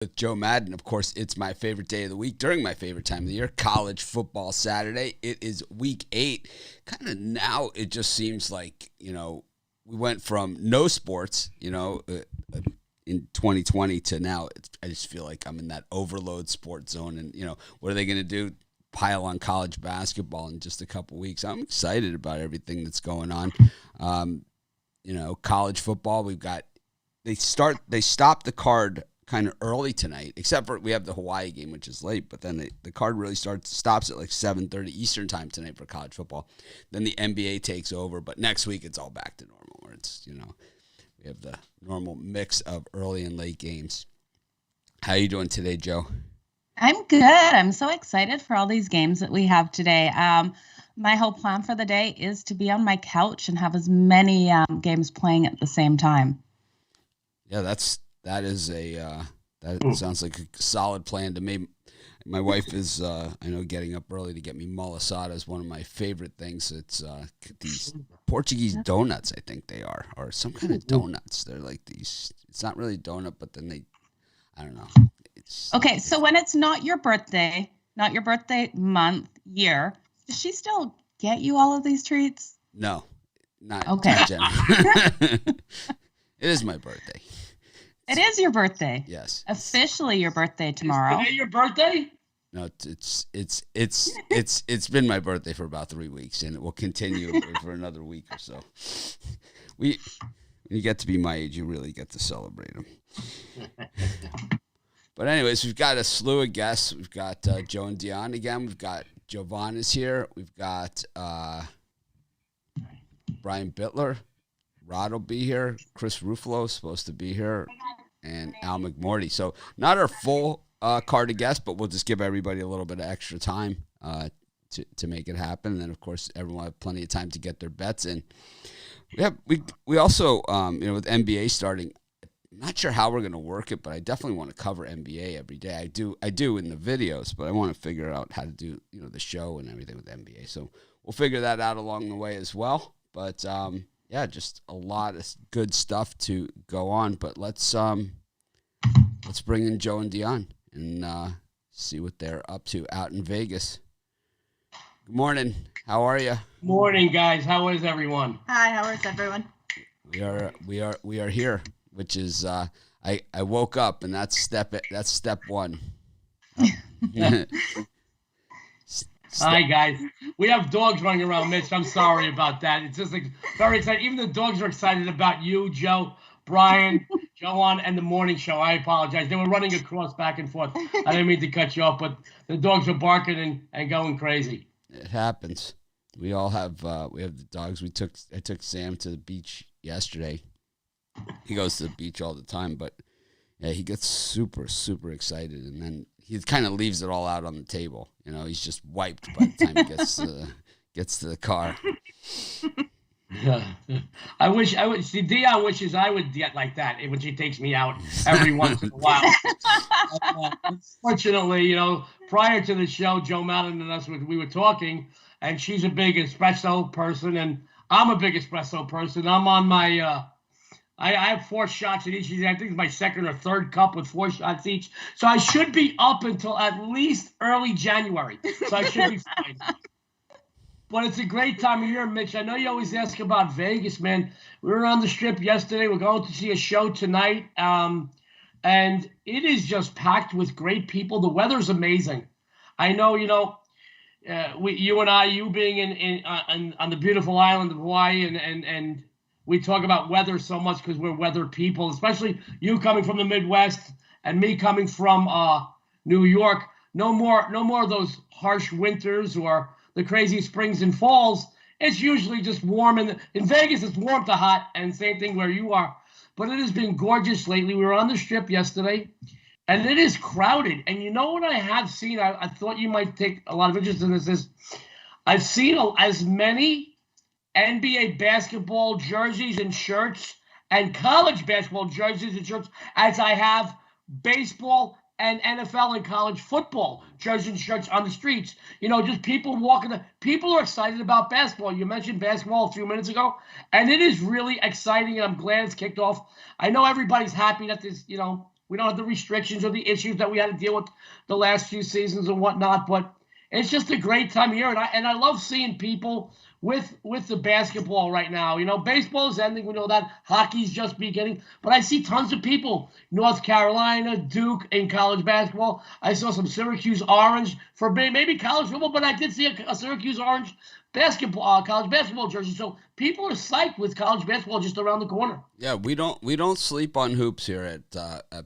With Joe Madden. Of course, it's my favorite day of the week during my favorite time of the year, college football Saturday. It is week 8. Kind of now it just seems like, we went from no sports, in 2020 to now. I just feel like I'm in that overload sports zone. And, what are they going to do? Pile on college basketball in just a couple weeks. I'm excited about everything that's going on. College football, they stopped the card kind of early tonight, except for we have the Hawaii game, which is late, but then the card really stops at like 7:30 Eastern time tonight for college football. Then the NBA takes over, but next week it's all back to normal, where it's, we have the normal mix of early and late games. How you doing today, Joe? I'm good. I'm so excited for all these games that we have today. My whole plan for the day is to be on my couch and have as many games playing at the same time. Yeah, that sounds like a solid plan to me. My wife is, getting up early to get me malasada is one of my favorite things. It's these Portuguese donuts, I think they are, or some kind of donuts. They're like these. It's not really a donut, but then I don't know. Okay, so when it's not your birthday month, year, does she still get you all of these treats? No, not okay. It is my birthday. It is your birthday. Yes. Officially your birthday tomorrow. Is today your birthday? No, it's been my birthday for about 3 weeks, and it will continue for another week or so. When you get to be my age, you really get to celebrate them. But anyways, we've got a slew of guests. We've got Joe and Dionne again. We've got Jovan is here. We've got Brian Bitler. Rod will be here. Chris Ruffolo is supposed to be here. And Al McMordie. So not our full card of guests, but we'll just give everybody a little bit of extra time to make it happen. And then, of course, everyone will have plenty of time to get their bets in. We also, with NBA starting, I'm not sure how we're going to work it, but I definitely want to cover NBA every day. I do in the videos, but I want to figure out how to do, the show and everything with NBA. So we'll figure that out along the way as well. But, yeah, just a lot of good stuff to go on. But let's bring in Joe and Dionne and see what they're up to out in Vegas. Good morning. How are you? Morning, guys. How is everyone? Hi. How is everyone? We are here, which is I woke up, and that's step one. Hi, guys. We have dogs running around, Mitch. I'm sorry about that. It's just like very exciting. Even the dogs are excited about you, Joe, Brian, Jovan, and the morning show. I apologize. They were running across back and forth. I didn't mean to cut you off, but the dogs are barking and going crazy. It happens. We all have we have the dogs. I took Sam to the beach yesterday. He goes to the beach all the time, but yeah, he gets super, super excited, and then he kind of leaves it all out on the table. He's just wiped by the time he gets to the car. I wish see Dionne wishes I would get like that when she takes me out every once in a while. Unfortunately, prior to the show, Joe Madden and us we were talking, and she's a big espresso person, and I'm a big espresso person. I'm on my I have 4 shots in each. I think it's my second or third cup with 4 shots each. So I should be up until at least early January. So I should be fine. But it's a great time of year, Mitch. I know you always ask about Vegas, man. We were on the Strip yesterday. We're going to see a show tonight. And it is just packed with great people. The weather's amazing. I know, you being on the beautiful island of Hawaii and we talk about weather so much because we're weather people, especially you coming from the Midwest and me coming from New York. No more of those harsh winters or the crazy springs and falls. It's usually just warm. In Vegas, it's warm to hot, and same thing where you are. But it has been gorgeous lately. We were on the Strip yesterday, and it is crowded. And you know what I have seen? I thought you might take a lot of interest in this. Is I've seen as many NBA basketball jerseys and shirts and college basketball jerseys and shirts as I have baseball and NFL and college football jerseys and shirts on the streets. Just people walking. People are excited about basketball. You mentioned basketball a few minutes ago, and it is really exciting, and I'm glad it's kicked off. I know everybody's happy that this, We don't have the restrictions or the issues that we had to deal with the last few seasons and whatnot. But it's just a great time of year, and I love seeing people with the basketball right now. You know, baseball is ending. We know that. Hockey's just beginning. But I see tons of people, North Carolina, Duke in college basketball. I saw some Syracuse Orange for maybe college football, but I did see a Syracuse Orange basketball, college basketball jersey. So people are psyched with college basketball just around the corner. Yeah, we don't sleep on hoops here at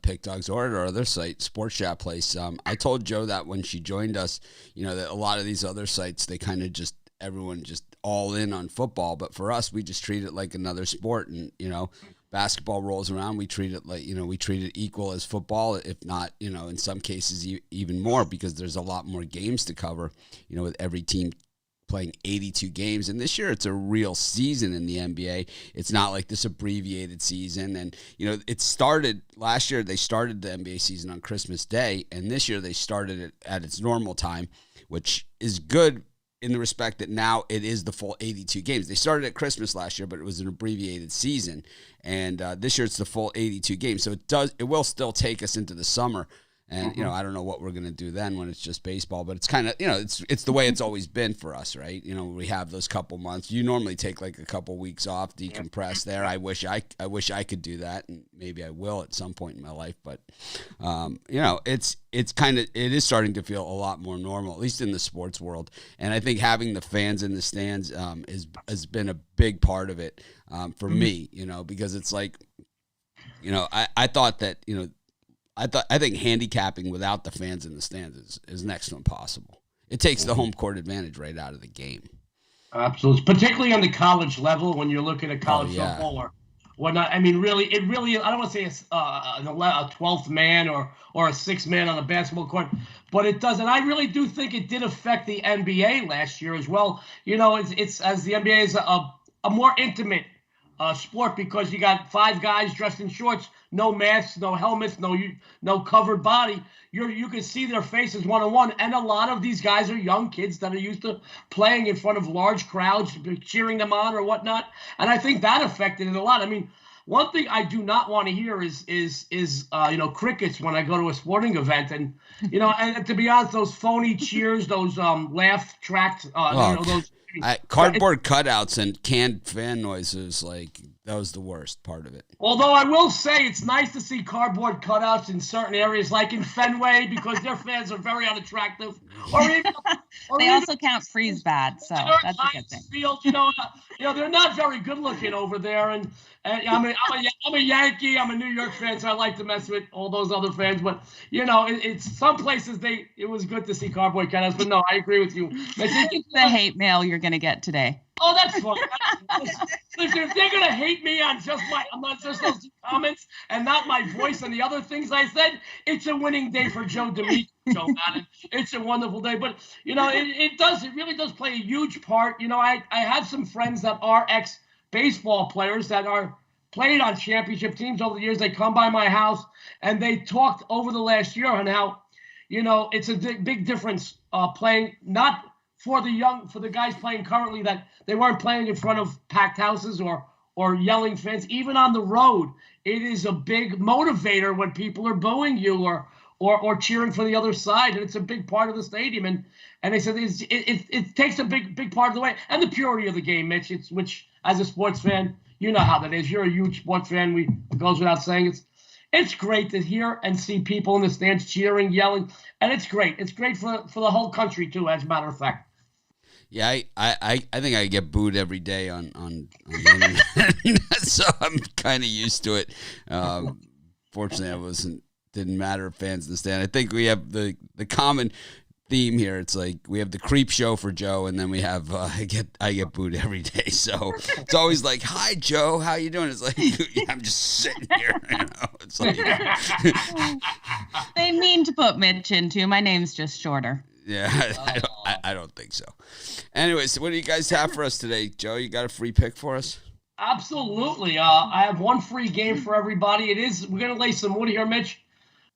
PickDawgz or at our other site, Sports Chat Place. I told Joe that when she joined us, you know, that a lot of these other sites, they kind of just, everyone just all in on football, but for us, we just treat it like another sport. And, you know, basketball rolls around, we treat it like, you know, we treat it equal as football, if not, you know, in some cases even more, because there's a lot more games to cover, you know, with every team playing 82 games. And this year it's a real season in the NBA. It's not like this abbreviated season. And, you know, it started last year, they started the NBA season on Christmas Day. And this year they started it at its normal time, which is good in the respect that now it is the full 82 games. They started at Christmas last year, but it was an abbreviated season. And this year it's the full 82 games. So it will still take us into the summer. And, you know, I don't know what we're going to do then when it's just baseball, but it's kind of, you know, it's the way it's always been for us, right? You know, we have those couple months. You normally take like a couple weeks off, decompress there. I wish I could do that, and maybe I will at some point in my life. But, you know, it is starting to feel a lot more normal, at least in the sports world. And I think having the fans in the stands has been a big part of it for me, you know, because it's like, you know, I thought that, you know, I think handicapping without the fans in the stands is next to impossible. It takes the home court advantage right out of the game. Absolutely, particularly on the college level when you're looking at college football or whatnot. I mean, really, I don't want to say it's a 12th man or a 6th man on a basketball court, but it does. And I really do think it did affect the NBA last year as well. You know, it's as the NBA is a more intimate sport because you got 5 guys dressed in shorts, no masks, no helmets, no covered body. You can see their faces one-on-one, and a lot of these guys are young kids that are used to playing in front of large crowds, cheering them on or whatnot. And I think that affected it a lot. I mean, one thing I do not want to hear is you know, crickets when I go to a sporting event, and you know, and to be honest, those phony cheers, those laugh tracked, you know, those. Cardboard cutouts and canned fan noises, like that was the worst part of it. Although I will say it's nice to see cardboard cutouts in certain areas, like in Fenway, because their fans are very unattractive. They also count freeze bad, so that's a good thing. Field, you know, they're not very good looking over there. And I'm a Yankee. I'm a New York fan, so I like to mess with all those other fans. But you know, it's some places it was good to see cardboard cutouts. But no, I agree with you. It's the hate mail you're going to get today. Oh, that's fine. Listen, if they're gonna hate me on just those comments and not my voice and the other things I said, it's a winning day for Joe D'Amico, Joe Madden. It's a wonderful day. But you know, it really does play a huge part. You know, I have some friends that are ex-baseball players that are played on championship teams over the years. They come by my house and they talked over the last year on how, you know, it's a big difference playing not for the guys playing currently, that they weren't playing in front of packed houses or yelling fans. Even on the road, it is a big motivator when people are booing you or cheering for the other side, and it's a big part of the stadium. And they said it takes a big part of the way, and the purity of the game, Mitch. Which as a sports fan, you know how that is. You're a huge sports fan. It goes without saying. It's great to hear and see people in the stands cheering, yelling, and it's great. It's great for the whole country too, as a matter of fact. Yeah, I think I get booed every day on the internet, so I'm kind of used to it. Fortunately, didn't matter if fans in the stand. I think we have the common theme here. It's like we have the creep show for Joe, and then we have I get booed every day. So it's always like, "Hi, Joe, how you doing?" It's like, yeah, I'm just sitting here. You know, it's like they mean to put Mitch into. My name's just shorter. Yeah, I don't think so. Anyways, what do you guys have for us today? Joe, you got a free pick for us? Absolutely. I have one free game for everybody. We're going to lay some wood here, Mitch,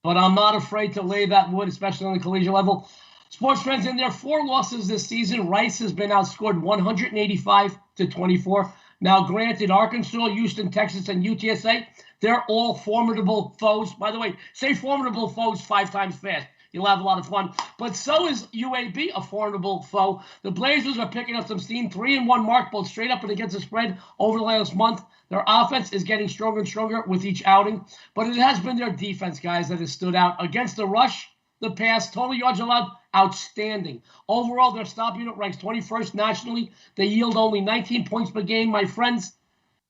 but I'm not afraid to lay that wood, especially on the collegiate level. Sports friends, in their 4 losses this season, Rice has been outscored 185-24. Now, granted, Arkansas, Houston, Texas, and UTSA, they're all formidable foes. By the way, say formidable foes 5 times fast. You'll have a lot of fun. But so is UAB a formidable foe. The Blazers are picking up some steam. 3-1 mark, both straight up and against the spread over the last month. Their offense is getting stronger and stronger with each outing. But it has been their defense, guys, that has stood out. Against the rush, the pass, total yards allowed, outstanding. Overall, their stop unit ranks 21st nationally. They yield only 19 points per game. My friends,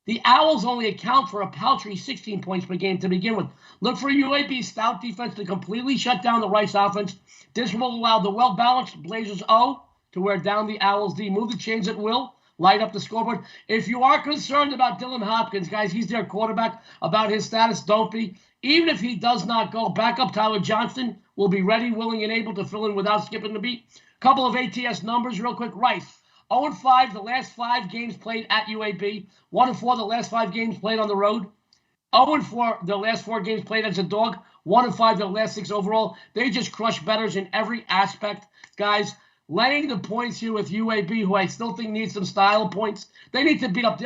the Owls only account for a paltry 16 points per game to begin with. Look for UAB's stout defense to completely shut down the Rice offense. This will allow the well-balanced Blazers O to wear down the Owls D. Move the chains at will. Light up the scoreboard. If you are concerned about Dylan Hopkins, guys, he's their quarterback, about his status, don't be. Even if he does not go, backup Tyler Johnston will be ready, willing, and able to fill in without skipping the beat. Couple of ATS numbers real quick. Rice, 0-5 the last 5 games played at UAB. 1-4 the last 5 games played on the road. 0-4 the last 4 games played as a dog. 1-5 the last 6 overall. They just crush bettors in every aspect. Guys, laying the points here with UAB, who I still think needs some style points. They need to beat up.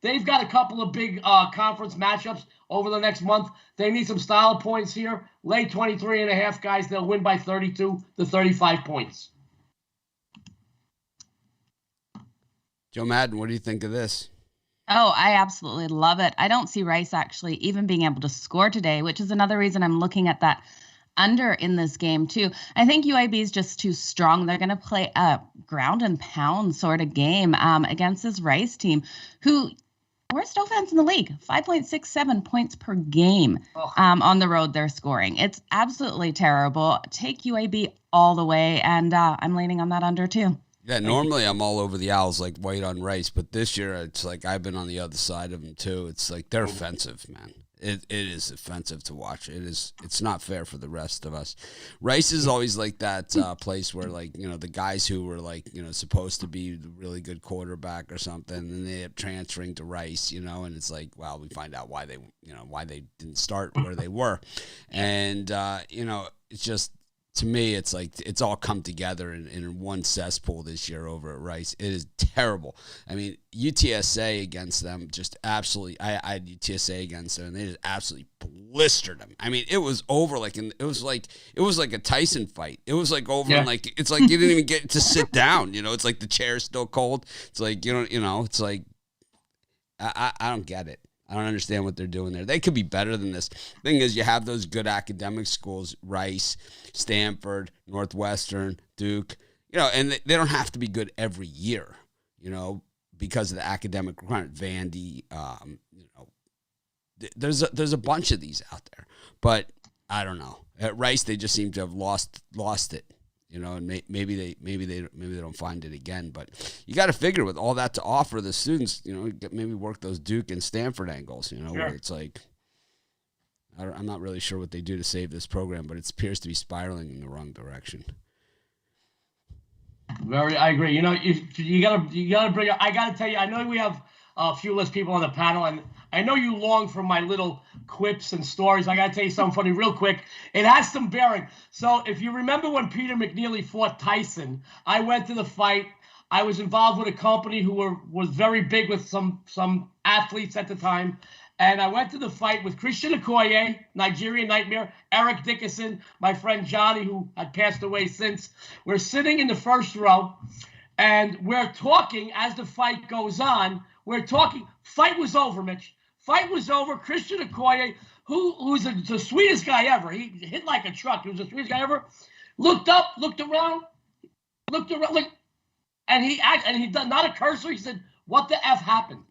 They've got a couple of big conference matchups over the next month. They need some style points here. Lay 23.5, guys. They'll win by 32 to 35 points. Joe Madden, what do you think of this? Oh, I absolutely love it. I don't see Rice actually even being able to score today, which is another reason I'm looking at that under in this game too. I think UAB is just too strong. They're going to play a ground and pound sort of game against this Rice team, who worst offense in the league, 5.67 points per game on the road they're scoring. It's absolutely terrible. Take UAB all the way, and I'm leaning on that under too. Yeah, normally I'm all over the Owls like white on rice, but this year it's like I've been on the other side of them too. It's like they're offensive, man. It is offensive to watch. It's not fair for the rest of us. Rice is always like that place where, like, you know, the guys who were like, you know, supposed to be the really good quarterback or something, and they end up transferring to Rice, you know, and it's like, well, we find out why they didn't start where they were, and you know, it's just, to me, it's like it's all come together in one cesspool this year over at Rice. It is terrible. I mean, UTSA against them just absolutely. I had UTSA against them, and they just absolutely blistered them. I mean, it was over it was like a Tyson fight. It was like over, and like it's like you didn't even get to sit down. You know, it's like the chair's still cold. It's like you know, it's like I don't get it. I don't understand what they're doing there. They could be better than this. Thing is, you have those good academic schools, Rice, Stanford, Northwestern, Duke, you know, and they don't have to be good every year, you know, because of the academic requirement. Vandy, you know, there's a bunch of these out there, but I don't know. At Rice, they just seem to have lost it. You know, and maybe they don't find it again. But you got to figure, with all that to offer the students, you know, maybe work those Duke and Stanford angles. You know, where it's like, I'm not really sure what they do to save this program, but it appears to be spiraling in the wrong direction. I agree. You know, you gotta bring up. I gotta tell you, I know we have a few less people on the panel, and I know you long for my little quips and stories. I got to tell you something funny real quick. It has some bearing. So if you remember when Peter McNeely fought Tyson, I went to the fight. I was involved with a company who was very big with some athletes at the time. And I went to the fight with Christian Okoye, Nigerian Nightmare, Eric Dickinson, my friend Johnny, who had passed away since. We're sitting in the first row, and we're talking as the fight goes on. We're talking. Fight was over, Mitch. Fight was over. Christian Okoye, who's the sweetest guy ever. He hit like a truck. He was the sweetest guy ever. Looked up, looked around, and he done not a cursor. He said, "What the F happened?"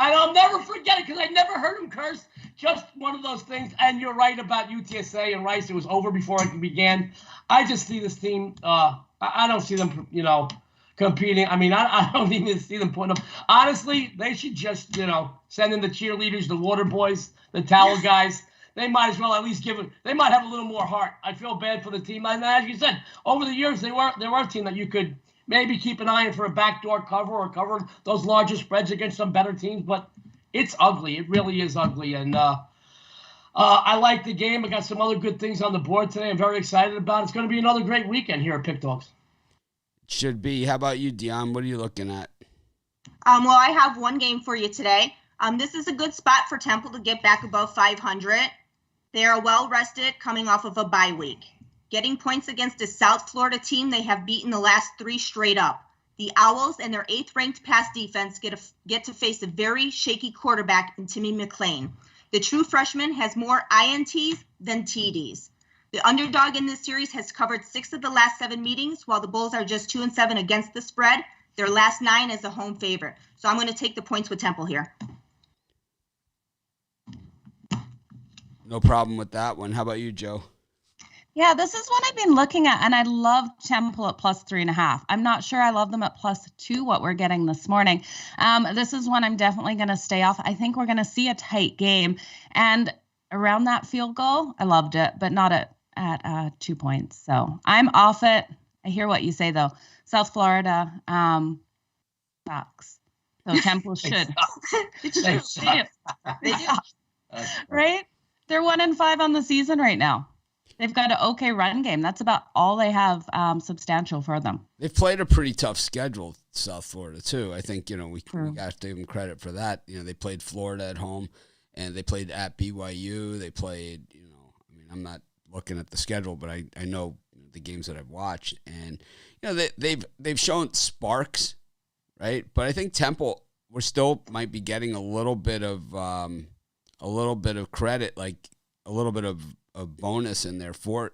And I'll never forget it because I never heard him curse. Just one of those things. And you're right about UTSA and Rice. It was over before it began. I just see this team. I don't see them, you know, competing. I mean, I don't even see them putting up. Honestly, they should just, you know, send in the cheerleaders, the water boys, the towel guys. They might as well at least they might have a little more heart. I feel bad for the team. And as you said, over the years, they were a team that you could maybe keep an eye on for a backdoor cover or cover those larger spreads against some better teams. But it's ugly. It really is ugly. And I like the game. I got some other good things on the board today. I'm very excited about it. It's going to be another great weekend here at PickDawgz. Should be. How about you, Dionne? What are you looking at? Well, I have one game for you today. This is a good spot for Temple to get back above 500. They are well rested coming off of a bye week. Getting points against a South Florida team they have beaten the last 3 straight up. The Owls and their 8th-ranked pass defense get to face a very shaky quarterback in Timmy McClain. The true freshman has more INTs than TDs. The underdog in this series has covered 6 of the last 7 meetings, while the Bulls are just 2-7 against the spread. Their last 9 is a home favorite. So I'm going to take the points with Temple here. No problem with that one. How about you, Joe? Yeah, this is one I've been looking at, and I love Temple at plus 3.5. I'm not sure I love them at plus 2, what we're getting this morning. This is one I'm definitely going to stay off. I think we're going to see a tight game. And around that field goal, I loved it, but not at 2 points. So I'm off it. I hear what you say, though. South Florida sucks. So Temple should. They suck. They do. Right? They're 1-5 on the season right now. They've got an okay run game. That's about all they have substantial for them. They've played a pretty tough schedule, South Florida, too. I think, we got to give them credit for that. They played Florida at home, and they played at BYU. They played, I'm not looking at the schedule, but I know the games that I've watched. And, they've shown sparks, right? But I think Temple, we're still might be getting a little bit of credit, like a little bit of a bonus in there for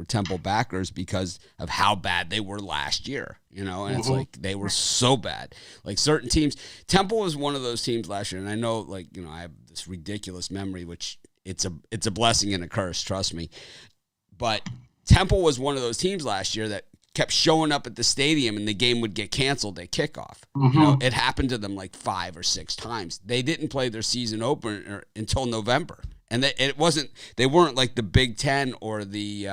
Temple backers because of how bad they were last year, and it's like they were so bad. Like certain teams, Temple was one of those teams last year, and I know I have this ridiculous memory, which it's a blessing and a curse, trust me. But Temple was one of those teams last year that kept showing up at the stadium and the game would get canceled at kickoff. It happened to them like 5 or 6 times. They didn't play their season opener until November. And they weren't like the Big Ten or the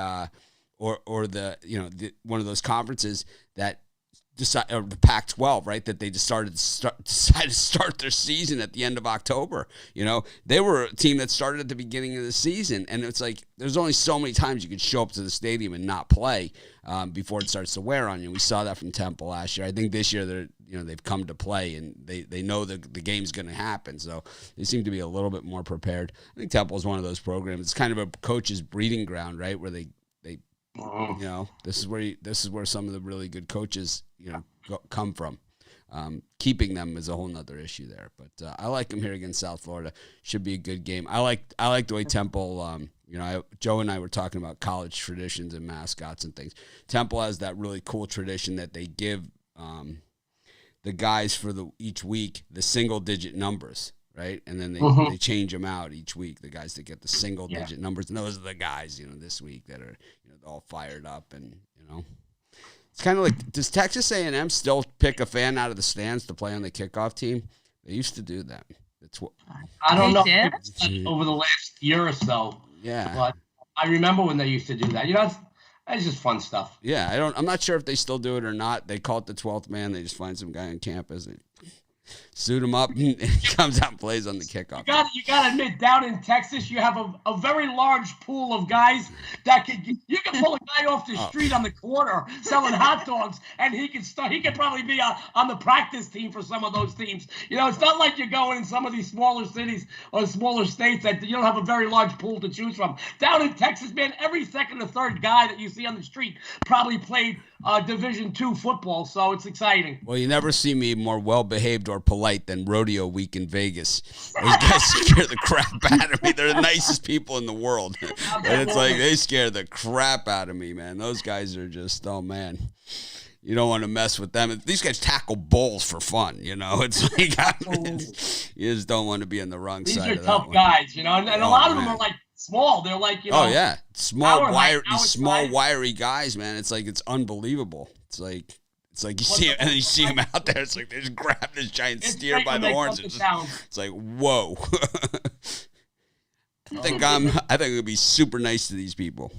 one of those conferences that or the Pac-12, right? That they decided to start their season at the end of October. They were a team that started at the beginning of the season, and it's like there's only so many times you could show up to the stadium and not play before it starts to wear on you. We saw that from Temple last year. I think this year they've come to play and they know the game's going to happen, so they seem to be a little bit more prepared. I think Temple is one of those programs. It's kind of a coach's breeding ground, right? Where they this is where some of the really good coaches come from. Keeping them is a whole nother issue there, but I like them here against South Florida. Should be a good game. I like the way Temple. Joe and I were talking about college traditions and mascots and things. Temple has that really cool tradition that they give the guys for each week the single digit numbers. Right, and then they change them out each week. The guys that get the single digit numbers, and those are the guys this week that are all fired up, and it's kind of like, does Texas A&M still pick a fan out of the stands to play on the kickoff team? They used to do that. It's what I don't know over the last year or so. Yeah, but I remember when they used to do that. It's just fun stuff. Yeah, I'm not sure if they still do it or not. They call it the 12th man. They just find some guy on campus and suit him up, and he comes out and plays on the kickoff. You got to admit, down in Texas, you have a very large pool of guys that you can pull a guy off the street on the corner selling hot dogs, and he could probably be on the practice team for some of those teams. It's not like you're going in some of these smaller cities or smaller states that you don't have a very large pool to choose from. Down in Texas, man, every second or third guy that you see on the street probably played Division II football, so it's exciting. Well, you never see me more well-behaved or polite than rodeo week in Vegas. Those guys scare the crap out of me. They're the nicest people in the world. And it's like they scare the crap out of me, man. Those guys are just, oh, man. You don't want to mess with them. These guys tackle bulls for fun, It's like you just don't want to be on the wrong side of that. These are tough guys, and a lot of them are like small. They're like, oh yeah, small wiry guys, man. It's like it's unbelievable. It's like you see him out there. It's like they just grab this giant steer by the horns. It's like whoa. I think I'm gonna be super nice to these people.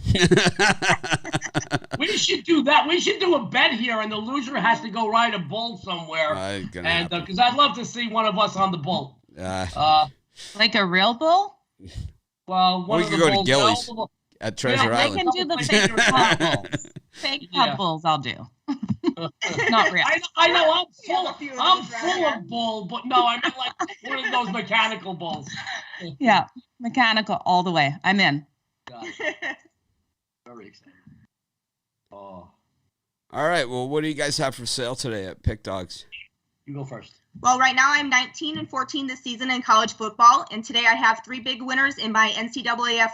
We should do that. We should do a bet here, and the loser has to go ride a bull somewhere. And because I'd love to see one of us on the bull. Like a real bull? Well, we could go to Gillies at Treasure Island. They can do the fake pet bulls. Fake pet bulls, I'll do. Not real. I know I'm We have full. a few of I'm those around full here. of bull, but no, I mean like one of those mechanical bulls. Yeah, mechanical all the way. I'm in. Got it. Very excited. Oh, All right. Well, what do you guys have for sale today at PickDawgz? you go first. Well, right now I'm 19-14 this season in college football, and today I have 3 big winners in my NCAA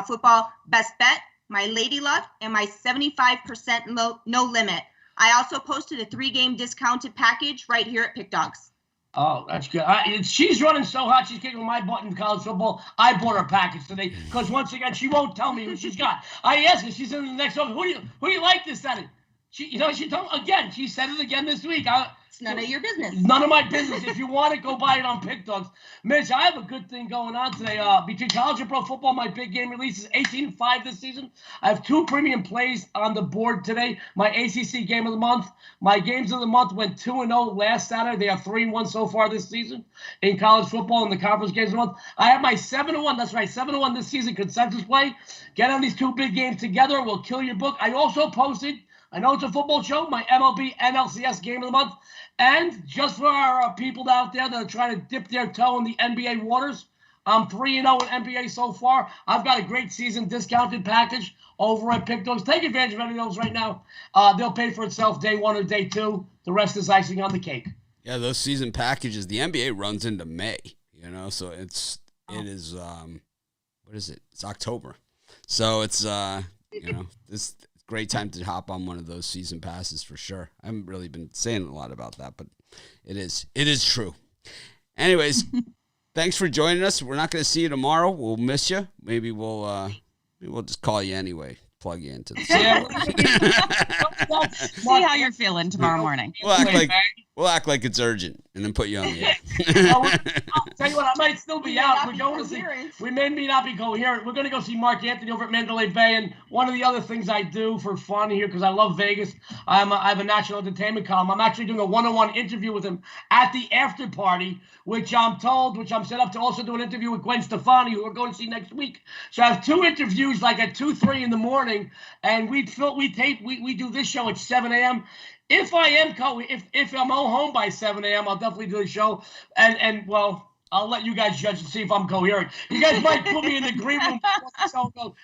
football best bet, my Lady Luck, and my 75% no limit. I also posted a 3-game discounted package right here at PickDawgz. Oh, that's good. She's running so hot, she's kicking my butt in college football. I bought her package today because once again, she won't tell me what she's got. I asked her, she's in the next office. Who do you like this Saturday? She told me again. She said it again this week. It's none of your business. None of my business. If you want it, go buy it on PickDawgz. Mitch, I have a good thing going on today. Between college and pro football, my big game release is 18-5 this season. I have 2 premium plays on the board today. My ACC game of the month. My games of the month went 2-0 last Saturday. They are 3-1 so far this season in college football in the conference games of the month. I have my 7-1. That's right, 7-1 this season consensus play. Get on these 2 big games together. We'll kill your book. I also posted, I know it's a football show, my MLB NLCS game of the month. And just for our people out there that are trying to dip their toe in the NBA waters, I'm 3-0 in NBA so far. I've got a great season discounted package over at PickDawgz. Take advantage of any of those right now. They'll pay for itself day 1 or day 2. The rest is icing on the cake. Yeah, those season packages. The NBA runs into May. So it is. What is it? It's October. So it's this. Great time to hop on one of those season passes for sure. I haven't really been saying a lot about that, but it is true. Anyways, thanks for joining us. We're not going to see you tomorrow. We'll miss you. Maybe we'll just call you anyway. Plug you into the See how you're feeling tomorrow morning. We'll act like it's urgent and then put you on the air. I'll tell you what, I might still be out. We're going to see. We may not be coherent. We're going to go see Mark Anthony over at Mandalay Bay. And one of the other things I do for fun here, because I love Vegas, I have a national entertainment column. I'm actually doing a one-on-one interview with him at the after party, which I'm set up to also do an interview with Gwen Stefani, who we're going to see next week. So I have 2 interviews, like at 2-3 in the morning, and we do this show at 7 a.m. If I'm home by 7 a.m., I'll definitely do the show. And well, I'll let you guys judge and see if I'm coherent. You guys might put me in the green room.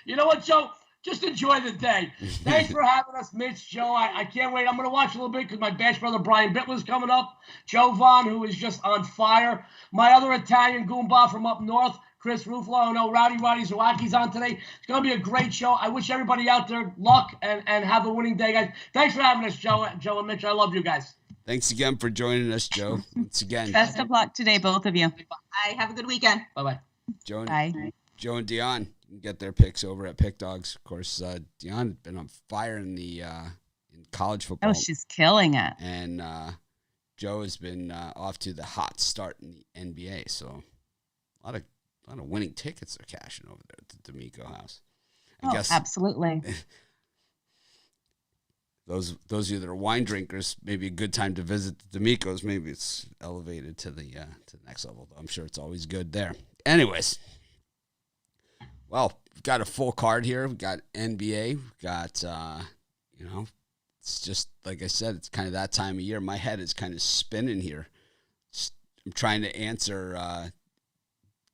You know what, Joe? Just enjoy the day. Thanks for having us, Mitch, Joe. I can't wait. I'm going to watch a little bit because my bash brother Brian Bitler's coming up. Jovan, who is just on fire. My other Italian Goomba from up north, Chris Ruffolo. I know Rowdy Zawacky's on today. It's going to be a great show. I wish everybody out there luck and have a winning day, guys. Thanks for having us, Joe and Mitch. I love you guys. Thanks again for joining us, Joe. Once again. Best of luck today, both of you. Bye. Have a good weekend. Bye-bye. Joe and Dionne can get their picks over at PickDawgz. Of course, Dionne has been on fire in college football. Oh, she's killing it. And Joe has been off to the hot start in the NBA. So a lot of winning tickets are cashing over there at the D'Amico house. I guess absolutely. Those of you that are wine drinkers, maybe a good time to visit the D'Amicos. Maybe it's elevated to the next level. Though I'm sure it's always good there. Anyways, well, we've got a full card here. We've got NBA. We've got it's just like I said. It's kind of that time of year. My head is kind of spinning here. I'm trying to answer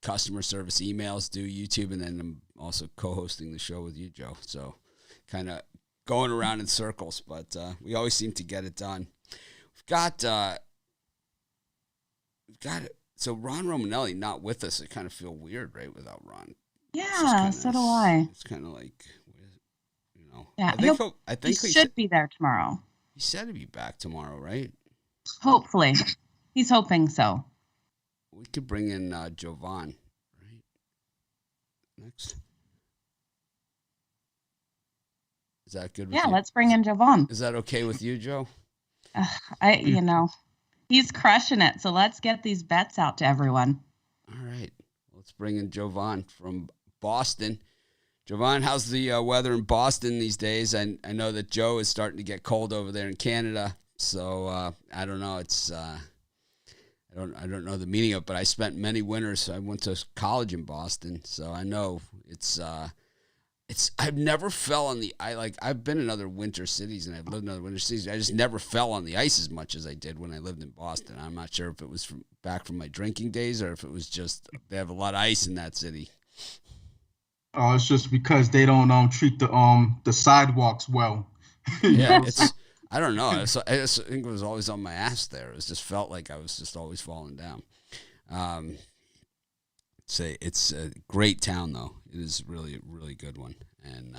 customer service emails, do YouTube, and then I'm also co-hosting the show with you, Joe. So kind of going around in circles, but we always seem to get it done. We've got so Ron Romanelli not with us. I kind of feel weird, right, without Ron. Yeah, so do I. It's kind of like, Yeah, I think he should be there tomorrow. He said he'd be back tomorrow, right? Hopefully. He's hoping so. We could bring in Jovan, right? Next. Is that good with you? Yeah, let's bring in Jovan. Is that okay with you, Joe? He's crushing it. So let's get these bets out to everyone. All right. Let's bring in Jovan from Boston. Jovan, how's the weather in Boston these days? I know that Joe is starting to get cold over there in Canada. So I don't know. It's I don't know the meaning of it, but I spent many winters. I went to college in Boston, so I know it's I've never fell on the ice. Like, I've been in other winter cities and I've lived in other winter cities. I just never fell on the ice as much as I did when I lived in Boston. I'm not sure if it was back from my drinking days or if it was just they have a lot of ice in that city. Oh, it's just because they don't treat the sidewalks well. Yeah, I don't know. I just think it was always on my ass there. It just felt like I was just always falling down. It's a great town, though. It is really a really good one, and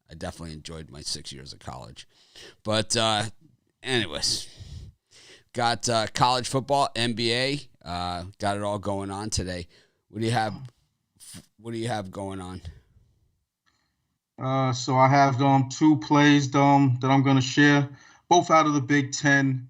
I definitely enjoyed my 6 years of college. But anyways, got college football, NBA, got it all going on today. What do you have? What do you have going on? So I have two plays that I'm going to share, both out of the Big Ten.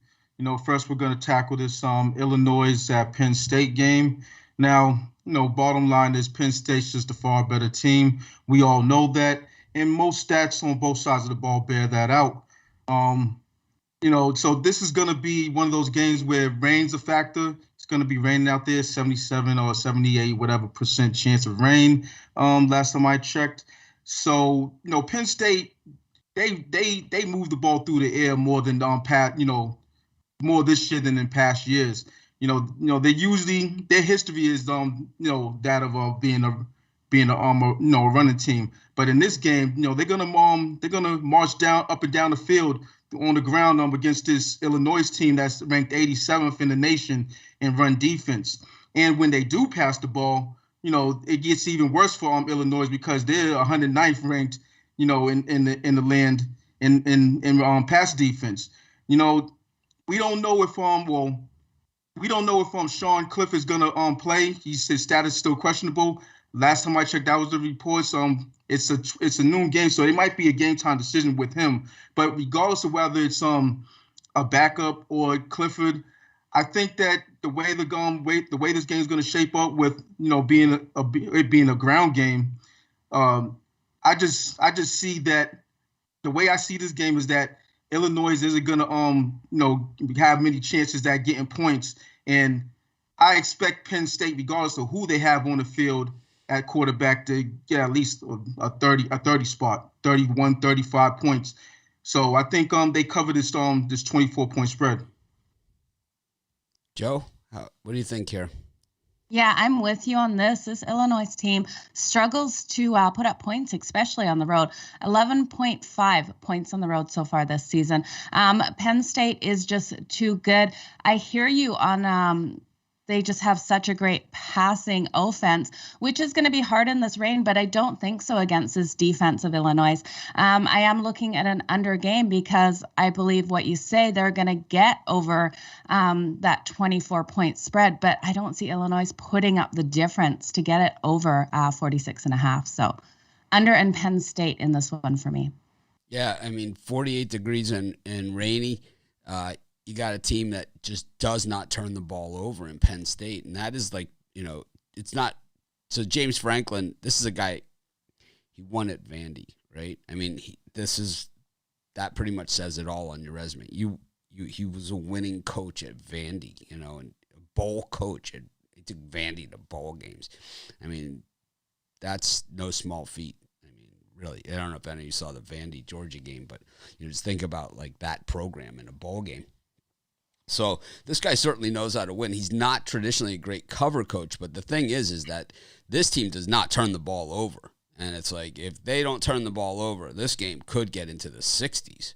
First we're going to tackle this Illinois at Penn State game. Now, bottom line is Penn State's just a far better team. We all know that, and most stats on both sides of the ball bear that out. So this is going to be one of those games where rain's a factor. It's going to be raining out there, 77 or 78, whatever % chance of rain. Last time I checked. So, Penn State, they move the ball through the air more than more this year than in past years. They usually their history is that of being a running team. But in this game, they're gonna march up and down the field on the ground against this Illinois team that's ranked 87th in the nation in run defense. And when they do pass the ball, it gets even worse for Illinois because they're 109th ranked, in the land in pass defense. We don't know if Sean Cliff is gonna play. His status is still questionable. Last time I checked, that was the reports. It's a noon game, so it might be a game time decision with him. But regardless of whether it's a backup or Clifford, I think that the way this game is going to shape up with being a ground game, I just see that the way I see this game is that Illinois isn't going to have many chances at getting points, and I expect Penn State, regardless of who they have on the field at quarterback, to get at least a 30 spot, 31, 35 points. So I think they cover this 24-point spread. Joe, what do you think here? Yeah, I'm with you on this. This Illinois team struggles to put up points, especially on the road. 11.5 points on the road so far this season. Penn State is just too good. I hear you on they just have such a great passing offense, which is going to be hard in this rain, but I don't think so against this defense of Illinois. I am looking at an under game because I believe what you say, they're going to get over that 24-point spread, but I don't see Illinois putting up the difference to get it over 46.5. So under and Penn State in this one for me. Yeah, 48 degrees and rainy. You got a team that just does not turn the ball over in Penn State. And that is it's not. So James Franklin, this is a guy, he won at Vandy, right? That pretty much says it all on your resume. He was a winning coach at Vandy, and a bowl coach. He took Vandy to bowl games. That's no small feat. Really, I don't know if any of you saw the Vandy Georgia game, but just think about that program in a bowl game. So this guy certainly knows how to win. He's not traditionally a great cover coach, but the thing is that this team does not turn the ball over. And it's if they don't turn the ball over, this game could get into the 60s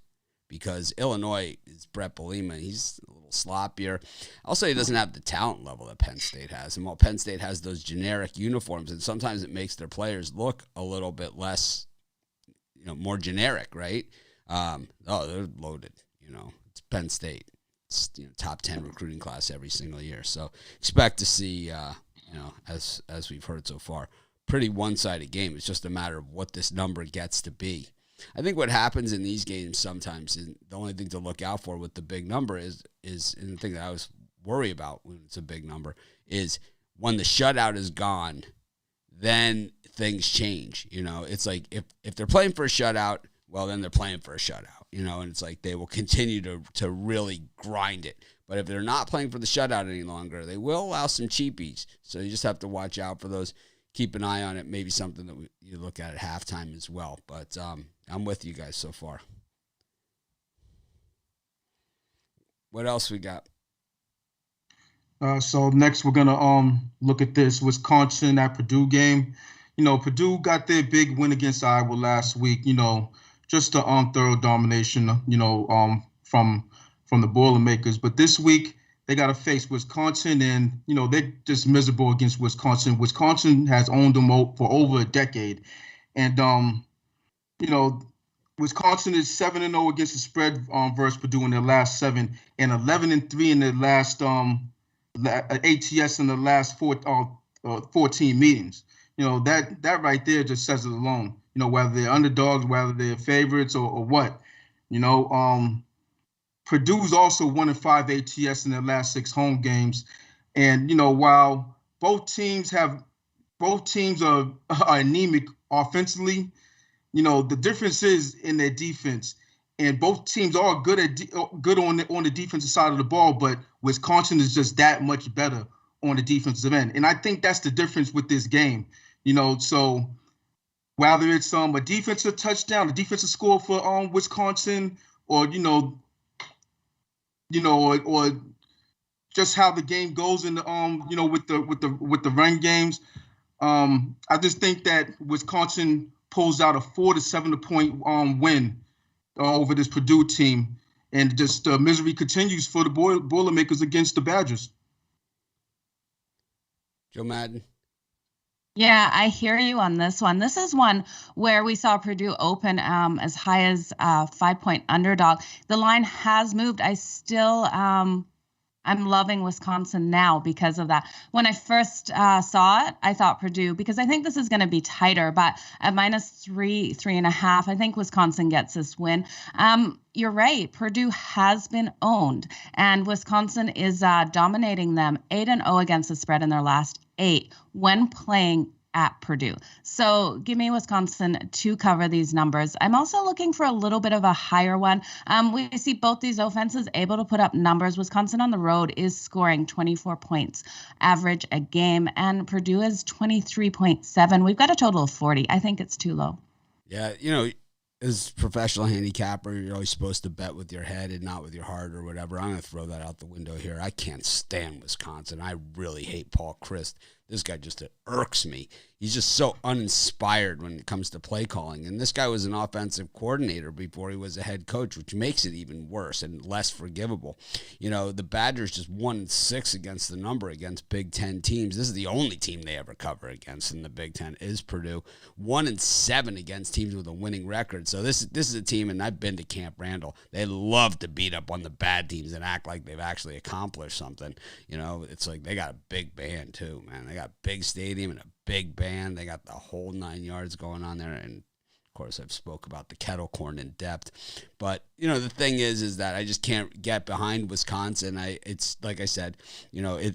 because Illinois is Brett Bielema. He's a little sloppier. I'll say he doesn't have the talent level that Penn State has. And while Penn State has those generic uniforms, and sometimes it makes their players look a little bit less, more generic, right? They're loaded. It's Penn State. Top 10 recruiting class every single year. So expect to see, as we've heard so far, pretty one-sided game. It's just a matter of what this number gets to be. I think what happens in these games sometimes, and the only thing to look out for with the big number is and the thing that I always worry about when it's a big number, is when the shutout is gone, then things change. It's if they're playing for a shutout, well, then they're playing for a shutout. And it's they will continue to really grind it. But if they're not playing for the shutout any longer, they will allow some cheapies. So you just have to watch out for those. keep an eye on it. Maybe something that you look at halftime as well. But I'm with you guys so far. What else we got? So next we're gonna look at this Wisconsin at Purdue game. Purdue got their big win against Iowa last week. Just a thorough domination. From the Boilermakers. But this week they got to face Wisconsin, and they're just miserable against Wisconsin. Wisconsin has owned them for over a decade, and Wisconsin is 7-0 against the spread versus Purdue in their last 7, and 11-3 in their last ATS in the last 14 meetings. That right there just says it alone. Whether they're underdogs, whether they're favorites or what. Purdue's also 1-5 ATS in their last 6 home games, and while both teams are anemic offensively, the difference is in their defense, and both teams are good on the defensive side of the ball, but Wisconsin is just that much better on the defensive end, and I think that's the difference with this game. So whether it's a defensive touchdown, a defensive score for Wisconsin, or or just how the game goes in the with the run games. I just think that Wisconsin pulls out a 4 to 7 point win over this Purdue team, and just misery continues for the Boilermakers against the Badgers. Joe Madden. Yeah, I hear you on this one. This is one where we saw Purdue open as high as 5-point underdog. The line has moved. I still, I'm loving Wisconsin now because of that. When I first saw it, I thought Purdue, because I think this is going to be tighter, but at -3.5, I think Wisconsin gets this win. You're right. Purdue has been owned, and Wisconsin is dominating them 8-0 against the spread in their last 8 when playing at Purdue. So give me Wisconsin to cover these numbers. I'm also looking for a little bit of a higher one. We see both these offenses able to put up numbers. Wisconsin on the road is scoring 24 points average a game, and Purdue is 23.7. We've got a total of 40. I think it's too low. Yeah, as a professional handicapper, you're always supposed to bet with your head and not with your heart or whatever. I'm going to throw that out the window here. I can't stand Wisconsin. I really hate Paul Chryst. This guy just irks me. He's just so uninspired when it comes to play calling. And this guy was an offensive coordinator before he was a head coach, which makes it even worse and less forgivable. The Badgers just 1-6 against the number against Big Ten teams. This is the only team they ever cover against in the Big Ten is Purdue. 1-7 against teams with a winning record. So this is a team, and I've been to Camp Randall. They love to beat up on the bad teams and act like they've actually accomplished something. It's like they got a big band too, man. They got a big stadium and a big band. They got the whole 9 yards going on there. And of course, I've spoke about the kettle corn in depth. But, the thing is that I just can't get behind Wisconsin. It's like I said, you're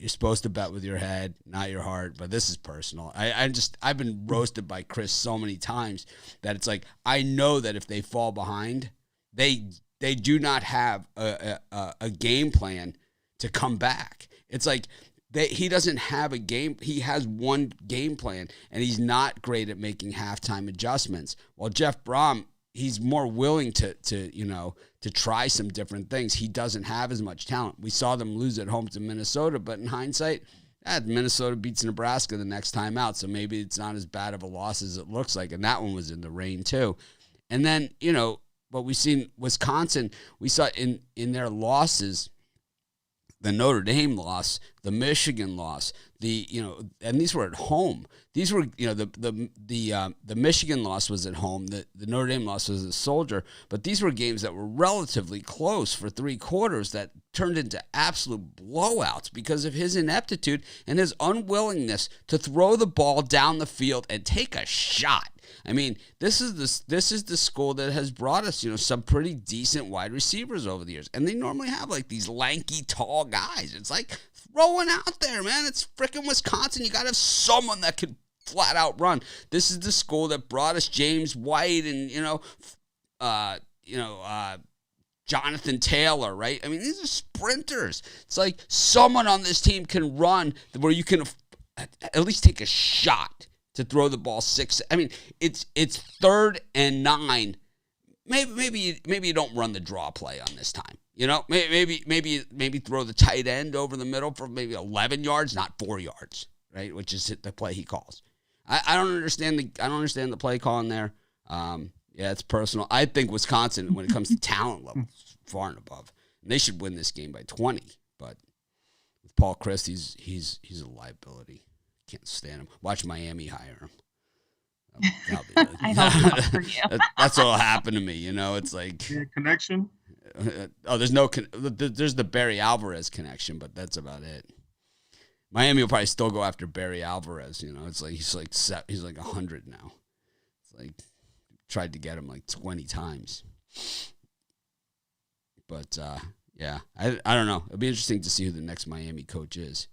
supposed to bet with your head, not your heart. But this is personal. I've been roasted by Chris so many times that it's like, I know that if they fall behind, they do not have a game plan to come back. It's like, he doesn't have a game. He has one game plan, and he's not great at making halftime adjustments. While Jeff Brom, he's more willing to try some different things. He doesn't have as much talent. We saw them lose at home to Minnesota, but in hindsight, Minnesota beats Nebraska the next time out, so maybe it's not as bad of a loss as it looks like, and that one was in the rain too. And then, what we've seen Wisconsin, we saw in their losses, the Notre Dame loss, the Michigan loss, and these were at home. These were, the Michigan loss was at home. The Notre Dame loss was at Soldier. But these were games that were relatively close for 3 quarters that turned into absolute blowouts because of his ineptitude and his unwillingness to throw the ball down the field and take a shot. I mean, this is the school that has brought us, some pretty decent wide receivers over the years. And they normally have like these lanky, tall guys. It's like throwing out there, man. It's freaking Wisconsin. You got to have someone that could flat out run. This is the school that brought us James White and, Jonathan Taylor, right? I mean, these are sprinters. It's like someone on this team can run where you can at least take a shot to throw the ball 6. I mean, it's 3rd and 9. Maybe you don't run the draw play on this time. You know, maybe throw the tight end over the middle for maybe 11 yards, not 4 yards, right? Which is the play he calls. I don't understand the play calling there. Yeah, it's personal. I think Wisconsin, when it comes to talent level, is far and above. And they should win this game by 20. But with Paul Chryst, he's a liability. Can't stand him. Watch Miami hire him. I hope not for you. That's what'll happen to me. You know, it's like connection. There's the Barry Alvarez connection, but that's about it. Miami will probably still go after Barry Alvarez. You know, it's like he's like 100 now. It's like tried to get him like 20 times. But yeah, I don't know. It'll be interesting to see who the next Miami coach is.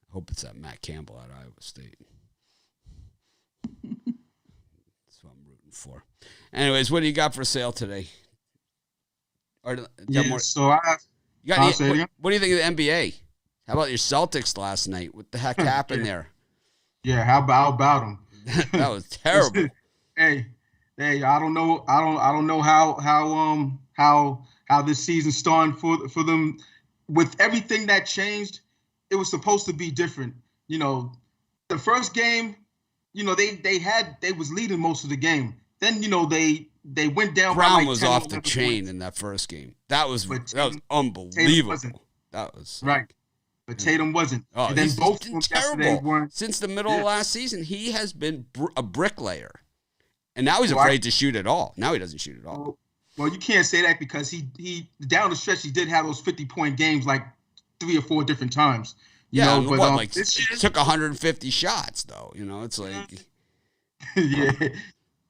I hope it's that Matt Campbell at Iowa State. That's what I'm rooting for. Anyways, what do you got for sale today? What do you think of the NBA? How about your Celtics last night? What the heck happened there? Yeah, how about them? That was terrible. Hey, I don't know how this season's starting for them. With everything that changed, it was supposed to be different. You know, the first game, you know, they was leading most of the game. Then, you know, they went down. Brown by like was 10, off the 11 chain points. in that first game. That was Tatum unbelievable. That was right. But Tatum wasn't. Oh, and then he's both been of them yesterday weren't. Since the middle of last season, he has been a bricklayer. And now he's afraid to shoot at all. Now he doesn't shoot at all. Well, you can't say that because he down the stretch, he did have those 50-point games like 3 or 4 different times. You know, but this year, took 150 shots, though. You know, it's like. Yeah.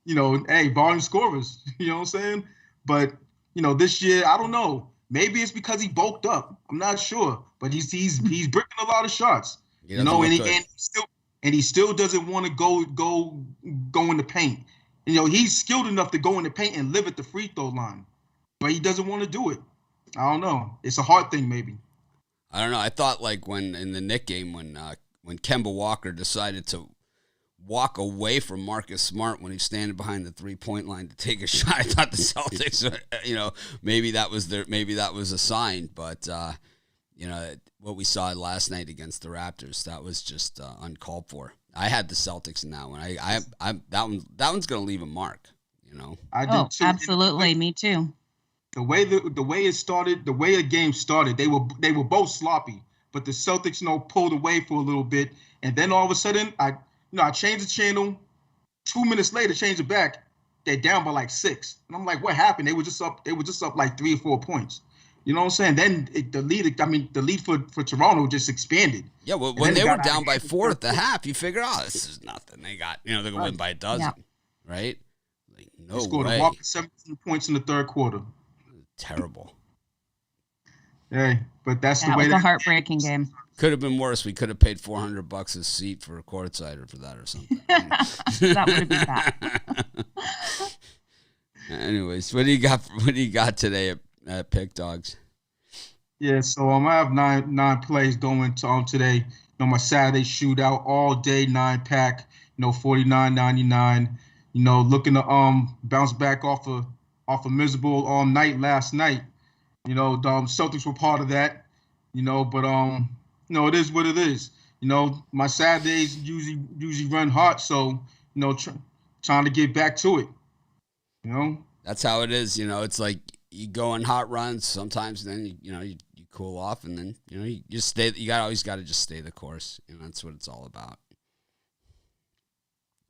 You know, hey, volume scorers. You know what I'm saying? But, you know, this year, I don't know. Maybe it's because he bulked up. I'm not sure. But he's bricking a lot of shots. You know, and he still doesn't want to go in the paint. You know, he's skilled enough to go in the paint and live at the free throw line. But he doesn't want to do it. I don't know. It's a hard thing, maybe. I don't know. I thought like when in the Knick game when Kemba Walker decided to walk away from Marcus Smart when he's standing behind the 3-point line to take a shot, I thought the Celtics, you know, maybe that was a sign. But you know, what we saw last night against the Raptors, that was just uncalled for. I had the Celtics in that one. That one's going to leave a mark. You know. I did too. Absolutely, me too. The way it started, the way the game started, they were both sloppy, but the Celtics, you know, pulled away for a little bit, and then all of a sudden, I changed the channel. 2 minutes later, changed it back. They're down by like 6, and I'm like, what happened? They were just up like 3 or 4 points. You know what I'm saying? Then the lead for Toronto just expanded. Yeah, well, when they were down by 4 at the half, you figure, this is nothing. They got, you know, they're gonna win by a dozen, right? Like, no way. They scored a whopping 17 points in the third quarter. Terrible. Hey, but that's the way. It was a heartbreaking game. Could have been worse. We could have paid $400 a seat for a courtside or for that or something. That would have been bad. Anyways, what do you got today at PickDawgz? Yeah, so I have nine plays going to today. You know, my Saturday shootout, all day 9-pack. You know, $49.99. You know, looking to bounce back off a miserable night last night. You know, the Celtics were part of that. You know, but you know, it is what it is. You know, my Saturdays usually run hot, so you know, trying to get back to it. You know, that's how it is. You know, it's like you go on hot runs sometimes, and then you cool off, and then you know you just stay. You always got to just stay the course. You know, that's what it's all about.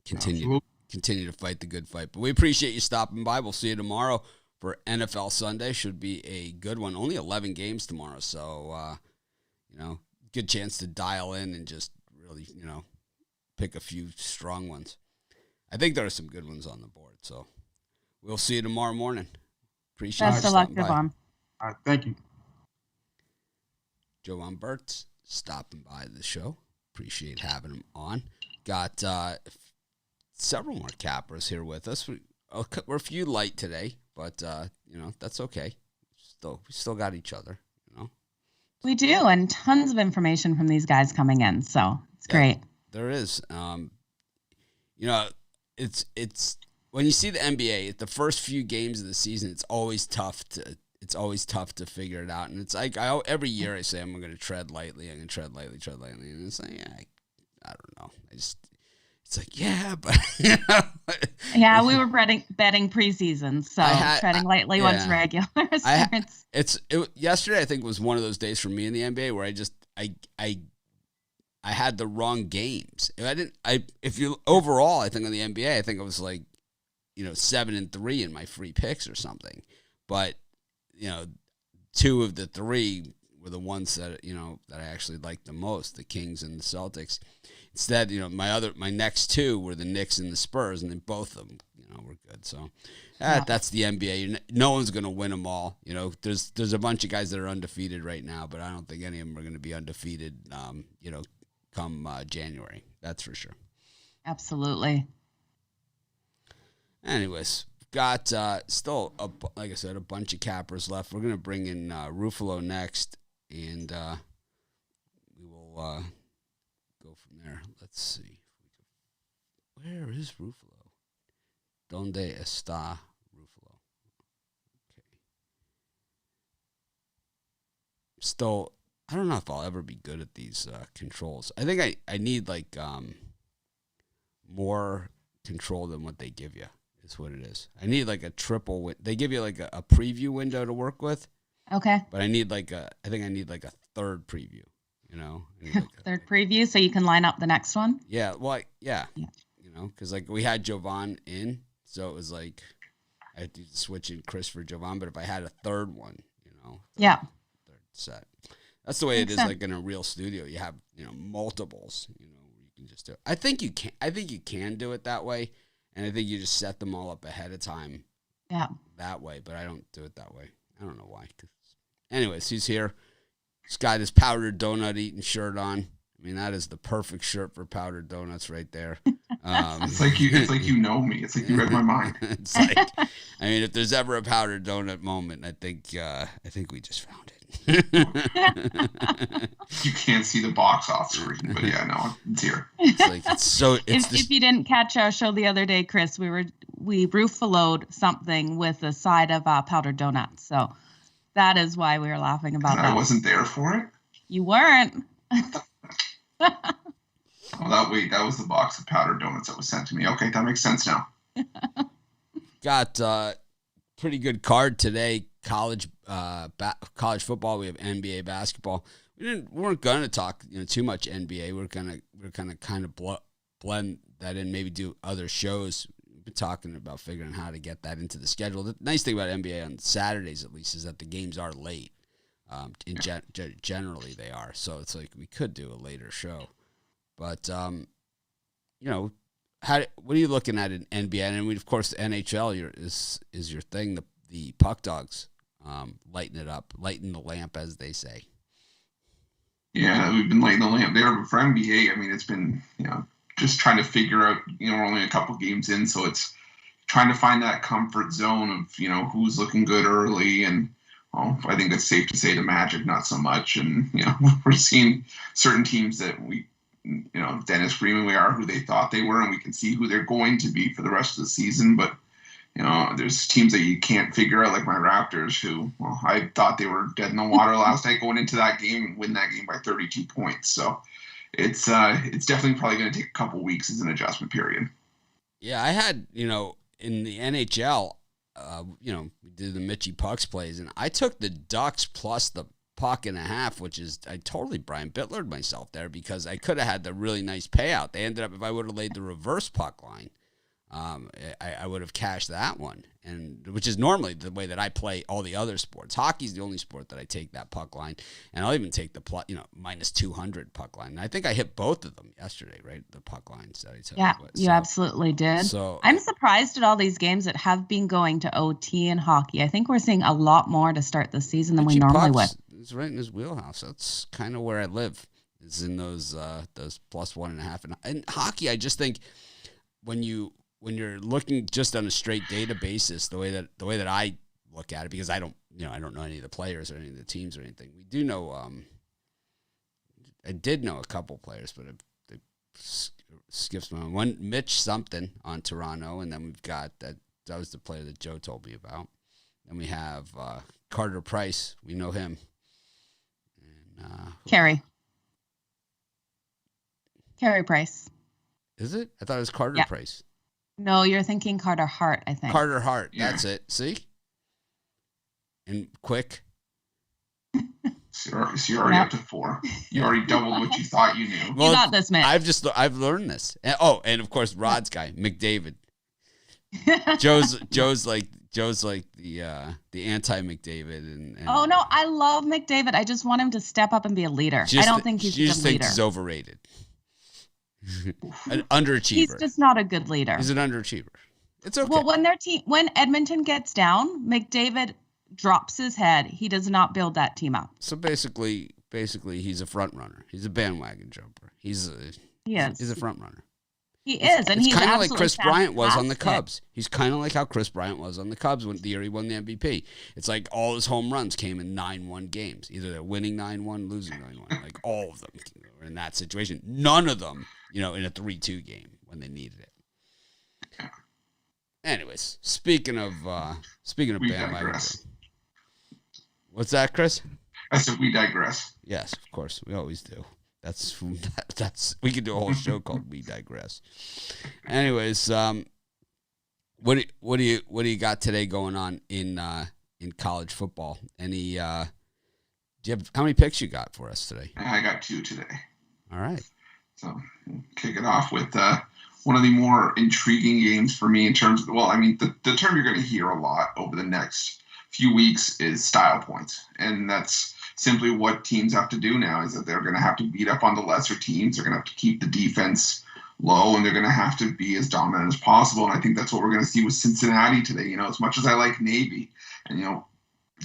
Continue to fight the good fight. But we appreciate you stopping by. We'll see you tomorrow for NFL Sunday. Should be a good one. Only 11 games tomorrow, so you know, good chance to dial in and just really, you know, pick a few strong ones. I think there are some good ones on the board. So we'll see you tomorrow morning. Appreciate it. Best of luck, Jovan. All right, thank you. Jovan Burts stopping by the show. Appreciate having him on. Got several more cappers here with us. We're a few light today, but you know, that's okay. We still got each other, you know. We do, and tons of information from these guys coming in, so It's great. There is. It's when you see the NBA, the first few games of the season, it's always tough to figure it out. And it's like every year I say I'm going to tread lightly. I'm going to tread lightly. And it's like, I don't know. It's like, yeah, but yeah, we were betting preseason, so treading lightly once regular starts. Yesterday I think was one of those days for me in the NBA where I had the wrong games. Overall, I think on the NBA, I think it was like, 7-3 in my free picks or something. But, 2 of the 3 were the ones that, that I actually liked the most, the Kings and the Celtics. Instead, my next 2 were the Knicks and the Spurs, and then both of them, were good. So that's the NBA. No one's going to win them all. There's a bunch of guys that are undefeated right now, but I don't think any of them are going to be undefeated, come January. That's for sure. Absolutely. Anyways, got still, like I said, a bunch of cappers left. We're going to bring in Ruffolo next, and we will go from there. Let's see. Where is Ruffolo? ¿Dónde está Ruffolo? Okay. Still, I don't know if I'll ever be good at these controls. I think I need like more control than what they give you. Is what it is. I need like a triple. They give you like a preview window to work with. Okay. But I need like a third preview. Third preview, so you can line up the next one. Yeah. Well, yeah. Because like we had Jovan in, so it was like I had to switch in Chris for Jovan. But if I had a third one, third set. That's the way it is. Like in a real studio, you have multiples. You can just do it. I think you can do it that way. And I think you just set them all up ahead of time that way, but I don't do it that way. I don't know why. Anyways, he's here. He's got his powdered donut eating shirt on. I mean, that is the perfect shirt for powdered donuts right there. It's like you know me. It's like you read my mind. It's like, I mean, if there's ever a powdered donut moment, I think we just found it. You can't see the box off screen, but yeah, no, it's here. If you didn't catch our show the other day, Chris, we Ruffaloed something with a side of powdered donuts. So that is why we were laughing about that. I wasn't there for it. You weren't. Well, that was the box of powdered donuts that was sent to me. Okay, that makes sense now. Got pretty good card today. College football. We have NBA basketball. We weren't gonna talk too much NBA. We're gonna kind of blend that in. Maybe do other shows. We've been talking about figuring how to get that into the schedule. The nice thing about NBA on Saturdays, at least, is that the games are late. Generally they are. So it's like we could do a later show. But what are you looking at in NBA? And of course, the NHL is your thing. The PickDawgz. Lighten it up, lighten the lamp, as they say. Yeah, we've been lighting the lamp there. For NBA, I mean, it's been, just trying to figure out, we're only a couple games in, so it's trying to find that comfort zone of, who's looking good early. And, I think it's safe to say the Magic, not so much. And, we're seeing certain teams that Dennis Freeman, we are who they thought they were, and we can see who they're going to be for the rest of the season. But there's teams that you can't figure out, like my Raptors, who, I thought they were dead in the water last night going into that game and win that game by 32 points. So it's definitely probably going to take a couple weeks as an adjustment period. Yeah, I had, in the NHL, we did the Mitchy Pucks plays, and I took the Ducks plus the puck and a half, which is, I totally Brian Bitlered myself there because I could have had the really nice payout. They ended up, if I would have laid the reverse puck line, I would have cashed that one, and which is normally the way that I play all the other sports. Hockey's the only sport that I take that puck line, and I'll even take the minus 200 puck line. And I think I hit both of them yesterday, right? The puck lines that I took. Yeah, you absolutely did. So I'm surprised at all these games that have been going to OT in hockey. I think we're seeing a lot more to start the season than we normally would. It's right in his wheelhouse. That's kind of where I live. Is in those plus 1.5. And hockey, I just think when you're looking just on a straight data basis, the way that I look at it, because I don't know any of the players or any of the teams or anything. We do know, I did know a couple players, but they skips my one. Mitch something on Toronto, and then we've got that was the player that Joe told me about. Then we have Carter Price. We know him. And Carey Price. Is it? I thought it was Carter Price. No, you're thinking Carter Hart, I think. Carter Hart. Yeah. That's it. See? And quick. So you're already up to 4. You already doubled what you thought you knew. Well, you got this, man. I've learned this. And of course Rod's guy, McDavid. Joe's like the anti McDavid and oh no, I love McDavid. I just want him to step up and be a leader. I don't think he's a good leader. You just think he's overrated. An underachiever. He's just not a good leader. He's an underachiever. It's okay. Well, when Edmonton gets down, McDavid drops his head. He does not build that team up. So basically, he's a front runner. He's a bandwagon jumper. He's a front runner. He is, and he's kind of like Chris Bryant was on the Cubs. He's kind of like how Chris Bryant was on the Cubs when the year he won the MVP. It's like all his home runs came in 9-1 games. Either they're winning 9-1, losing 9-1. Like all of them were in that situation. None of them, in a 3-2 game when they needed it. Anyways, speaking of bandwagon. What's that, Chris? I said we digress. Yes, of course, we always do. That's we could do a whole show called "We Digress." Anyways, what do you got today going on in college football? Do you have how many picks you got for us today? I got 2 today. All right. So kick it off with one of the more intriguing games for me in terms of the term you're going to hear a lot over the next few weeks is style points, and that's simply what teams have to do now is that they're going to have to beat up on the lesser teams. They're going to have to keep the defense low, and they're going to have to be as dominant as possible. And I think that's what we're going to see with Cincinnati today. As much as I like Navy, and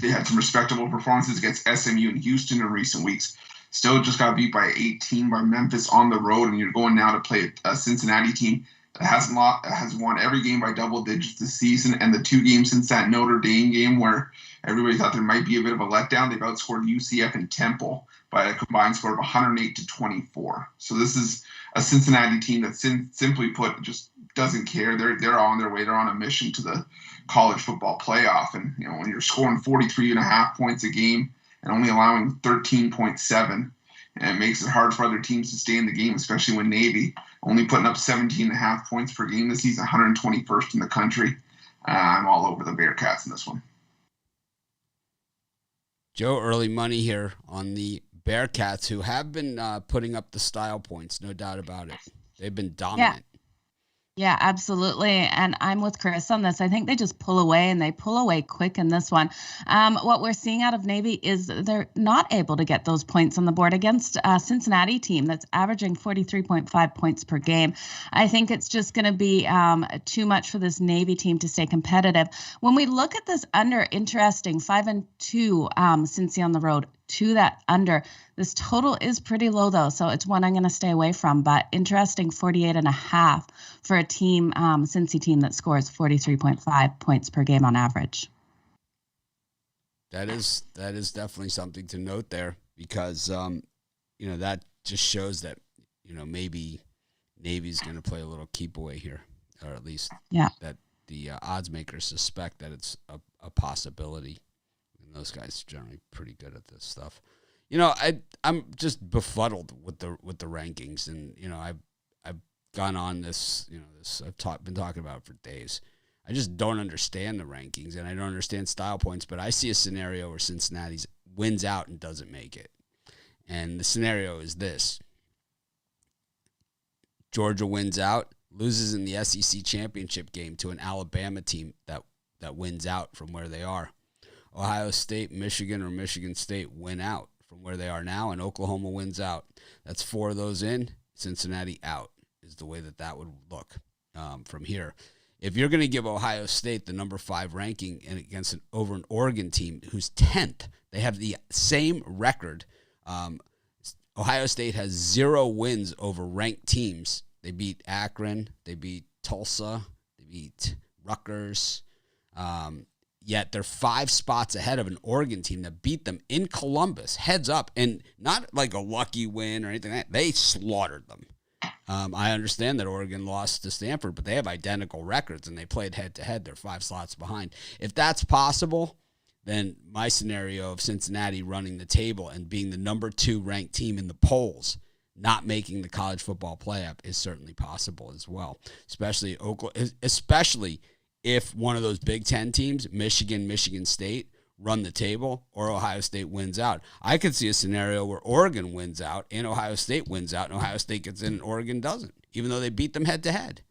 they had some respectable performances against SMU and Houston in recent weeks, still just got beat by 18 by Memphis on the road, and you're going now to play a Cincinnati team that has won every game by double digits this season, and the 2 games since that Notre Dame game where everybody thought there might be a bit of a letdown, they've outscored UCF and Temple by a combined score of 108-24. So this is a Cincinnati team that simply put just doesn't care. They're on their way. They're on a mission to the college football playoff, and when you're scoring 43.5 points a game and only allowing 13.7. And it makes it hard for other teams to stay in the game, especially when Navy only putting up 17.5 points per game this season, 121st in the country. I'm all over the Bearcats in this one. Joe, early money here on the Bearcats, who have been putting up the style points, no doubt about it. They've been dominant. Yeah, absolutely. And I'm with Chris on this. I think they just pull away, and they pull away quick in this one. What we're seeing out of Navy is they're not able to get those points on the board against a Cincinnati team that's averaging 43.5 points per game. I think it's just going to be too much for this Navy team to stay competitive. When we look at this under, interesting, 5-2 Cincy on the road. To that under. This total is pretty low, though, so it's one I'm going to stay away from. But interesting, 48.5 for a team, Cincy team that scores 43.5 points per game on average. That is definitely something to note there because that just shows that maybe Navy's going to play a little keep away here, or at least that the odds makers suspect that it's a possibility. Those guys are generally pretty good at this stuff. I'm just befuddled with the rankings, and I've gone on this. I've been talking about it for days. I just don't understand the rankings, and I don't understand style points. But I see a scenario where Cincinnati wins out and doesn't make it, and the scenario is this: Georgia wins out, loses in the SEC championship game to an Alabama team that wins out from where they are. Ohio State, Michigan, or Michigan State win out from where they are now, and Oklahoma wins out. That's 4 of those in. Cincinnati out is the way that would look from here. If you're going to give Ohio State the number 5 ranking and against an Oregon team who's 10th, they have the same record. Ohio State has 0 wins over ranked teams. They beat Akron. They beat Tulsa. They beat Rutgers. Yet they're 5 spots ahead of an Oregon team that beat them in Columbus, heads up, and not like a lucky win or anything like that. They slaughtered them. I understand that Oregon lost to Stanford, but they have identical records, and they played head-to-head. They're 5 slots behind. If that's possible, then my scenario of Cincinnati running the table and being the number 2 ranked team in the polls, not making the college football playoff, is certainly possible as well, especially if one of those Big Ten teams, Michigan, Michigan State, run the table, or Ohio State wins out. I could see a scenario where Oregon wins out and Ohio State wins out, and Ohio State gets in and Oregon doesn't, even though they beat them head-to-head.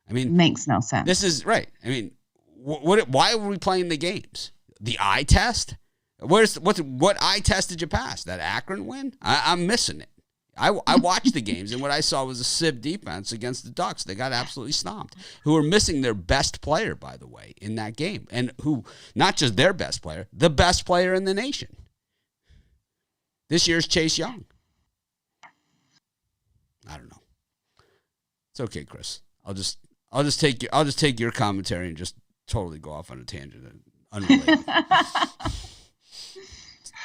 I mean, makes no sense. This is right. I mean, why are we playing the games? The eye test? What eye test did you pass? That Akron win? I'm missing it. I watched the games, and what I saw was a sieve defense against the Ducks. They got absolutely stomped, who were missing their best player, by the way, in that game. And who, not just their best player, the best player in the nation. This year's Chase Young. I don't know. It's okay, Chris. I'll just take your commentary and just totally go off on a tangent. Unrelated.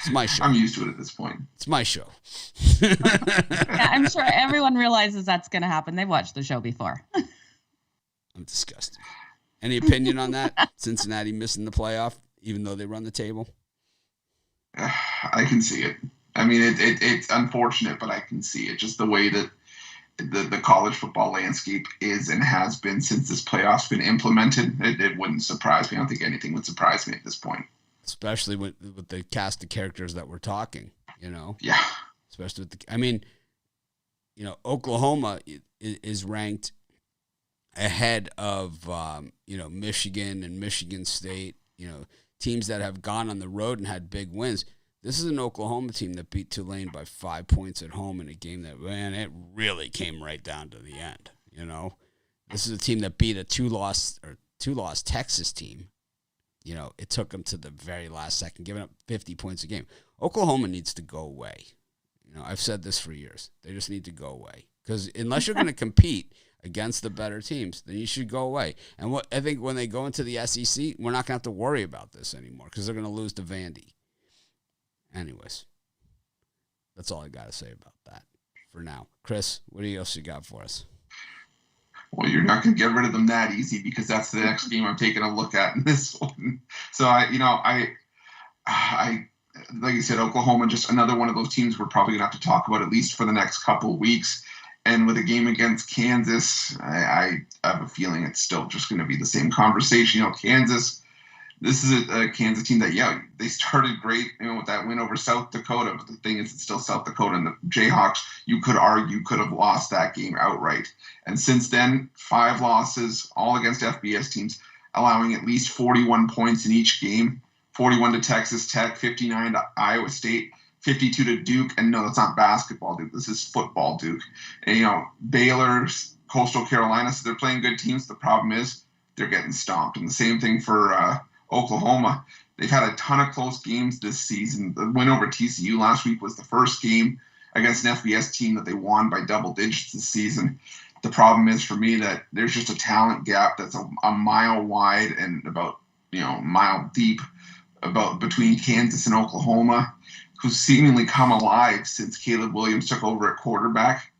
It's my show. I'm used to it at this point. It's my show. Yeah, I'm sure everyone realizes that's going to happen. They've watched the show before. I'm disgusted. Any opinion on that? Cincinnati missing the playoff, even though they run the table? I can see it. I mean, it's unfortunate, but I can see it. Just the way that the college football landscape is and has been since this playoff's been implemented, it wouldn't surprise me. I don't think anything would surprise me at this point. Especially with the cast of characters that we're talking, Yeah. Especially with Oklahoma is ranked ahead of, Michigan and Michigan State, teams that have gone on the road and had big wins. This is an Oklahoma team that beat Tulane by 5 points at home in a game that, man, it really came right down to the end, This is a team that beat a two-loss Texas team. It took them to the very last second, giving up 50 points a game. Oklahoma needs to go away. I've said this for years. They just need to go away. Because unless you're going to compete against the better teams, then you should go away. And I think when they go into the SEC, we're not going to have to worry about this anymore because they're going to lose to Vandy. Anyways, that's all I got to say about that for now. Chris, what else you got for us? Well, you're not going to get rid of them that easy because that's the next game I'm taking a look at in this one. So, I like you said, Oklahoma, just another one of those teams we're probably going to have to talk about at least for the next couple of weeks. And with a game against Kansas, I have a feeling it's still just going to be the same conversation. Kansas, this is a Kansas team that, they started great, with that win over South Dakota. But the thing is, it's still South Dakota, and the Jayhawks, you could argue, could have lost that game outright. And since then, 5 losses, all against FBS teams, allowing at least 41 points in each game. 41 to Texas Tech, 59 to Iowa State, 52 to Duke. And no, that's not basketball, Duke. This is football, Duke. And, Baylor, Coastal Carolina, so they're playing good teams. The problem is they're getting stomped. And the same thing for Oklahoma. They've had a ton of close games this season. The win over TCU last week was the first game against an FBS team that they won by double digits this season. The problem is for me that there's just a talent gap that's a mile wide and about, mile deep between Kansas and Oklahoma, who's seemingly come alive since Caleb Williams took over at quarterback.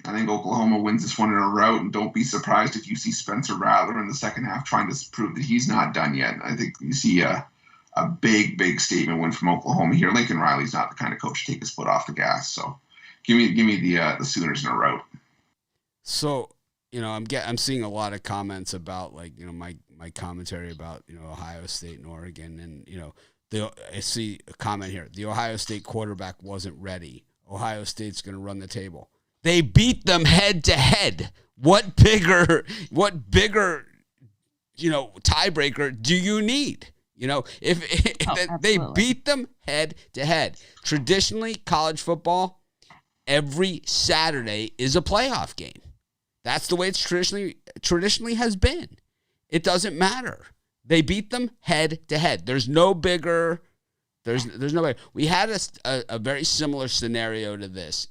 I think Oklahoma wins this one in a rout, and don't be surprised if you see Spencer Rattler in the second half trying to prove that he's not done yet. I think you see a big, big statement win from Oklahoma here. Lincoln Riley's not the kind of coach to take his foot off the gas, so give me the Sooners in a rout. So, I'm seeing a lot of comments about my commentary about Ohio State and Oregon, and I see a comment here: the Ohio State quarterback wasn't ready. Ohio State's going to run the table. They beat them head to head. What bigger, tiebreaker do you need? If they beat them head to head. Traditionally, college football, every Saturday is a playoff game. That's the way it's traditionally has been. It doesn't matter. They beat them head to head. There's no bigger. There's no bigger. We had a very similar scenario to this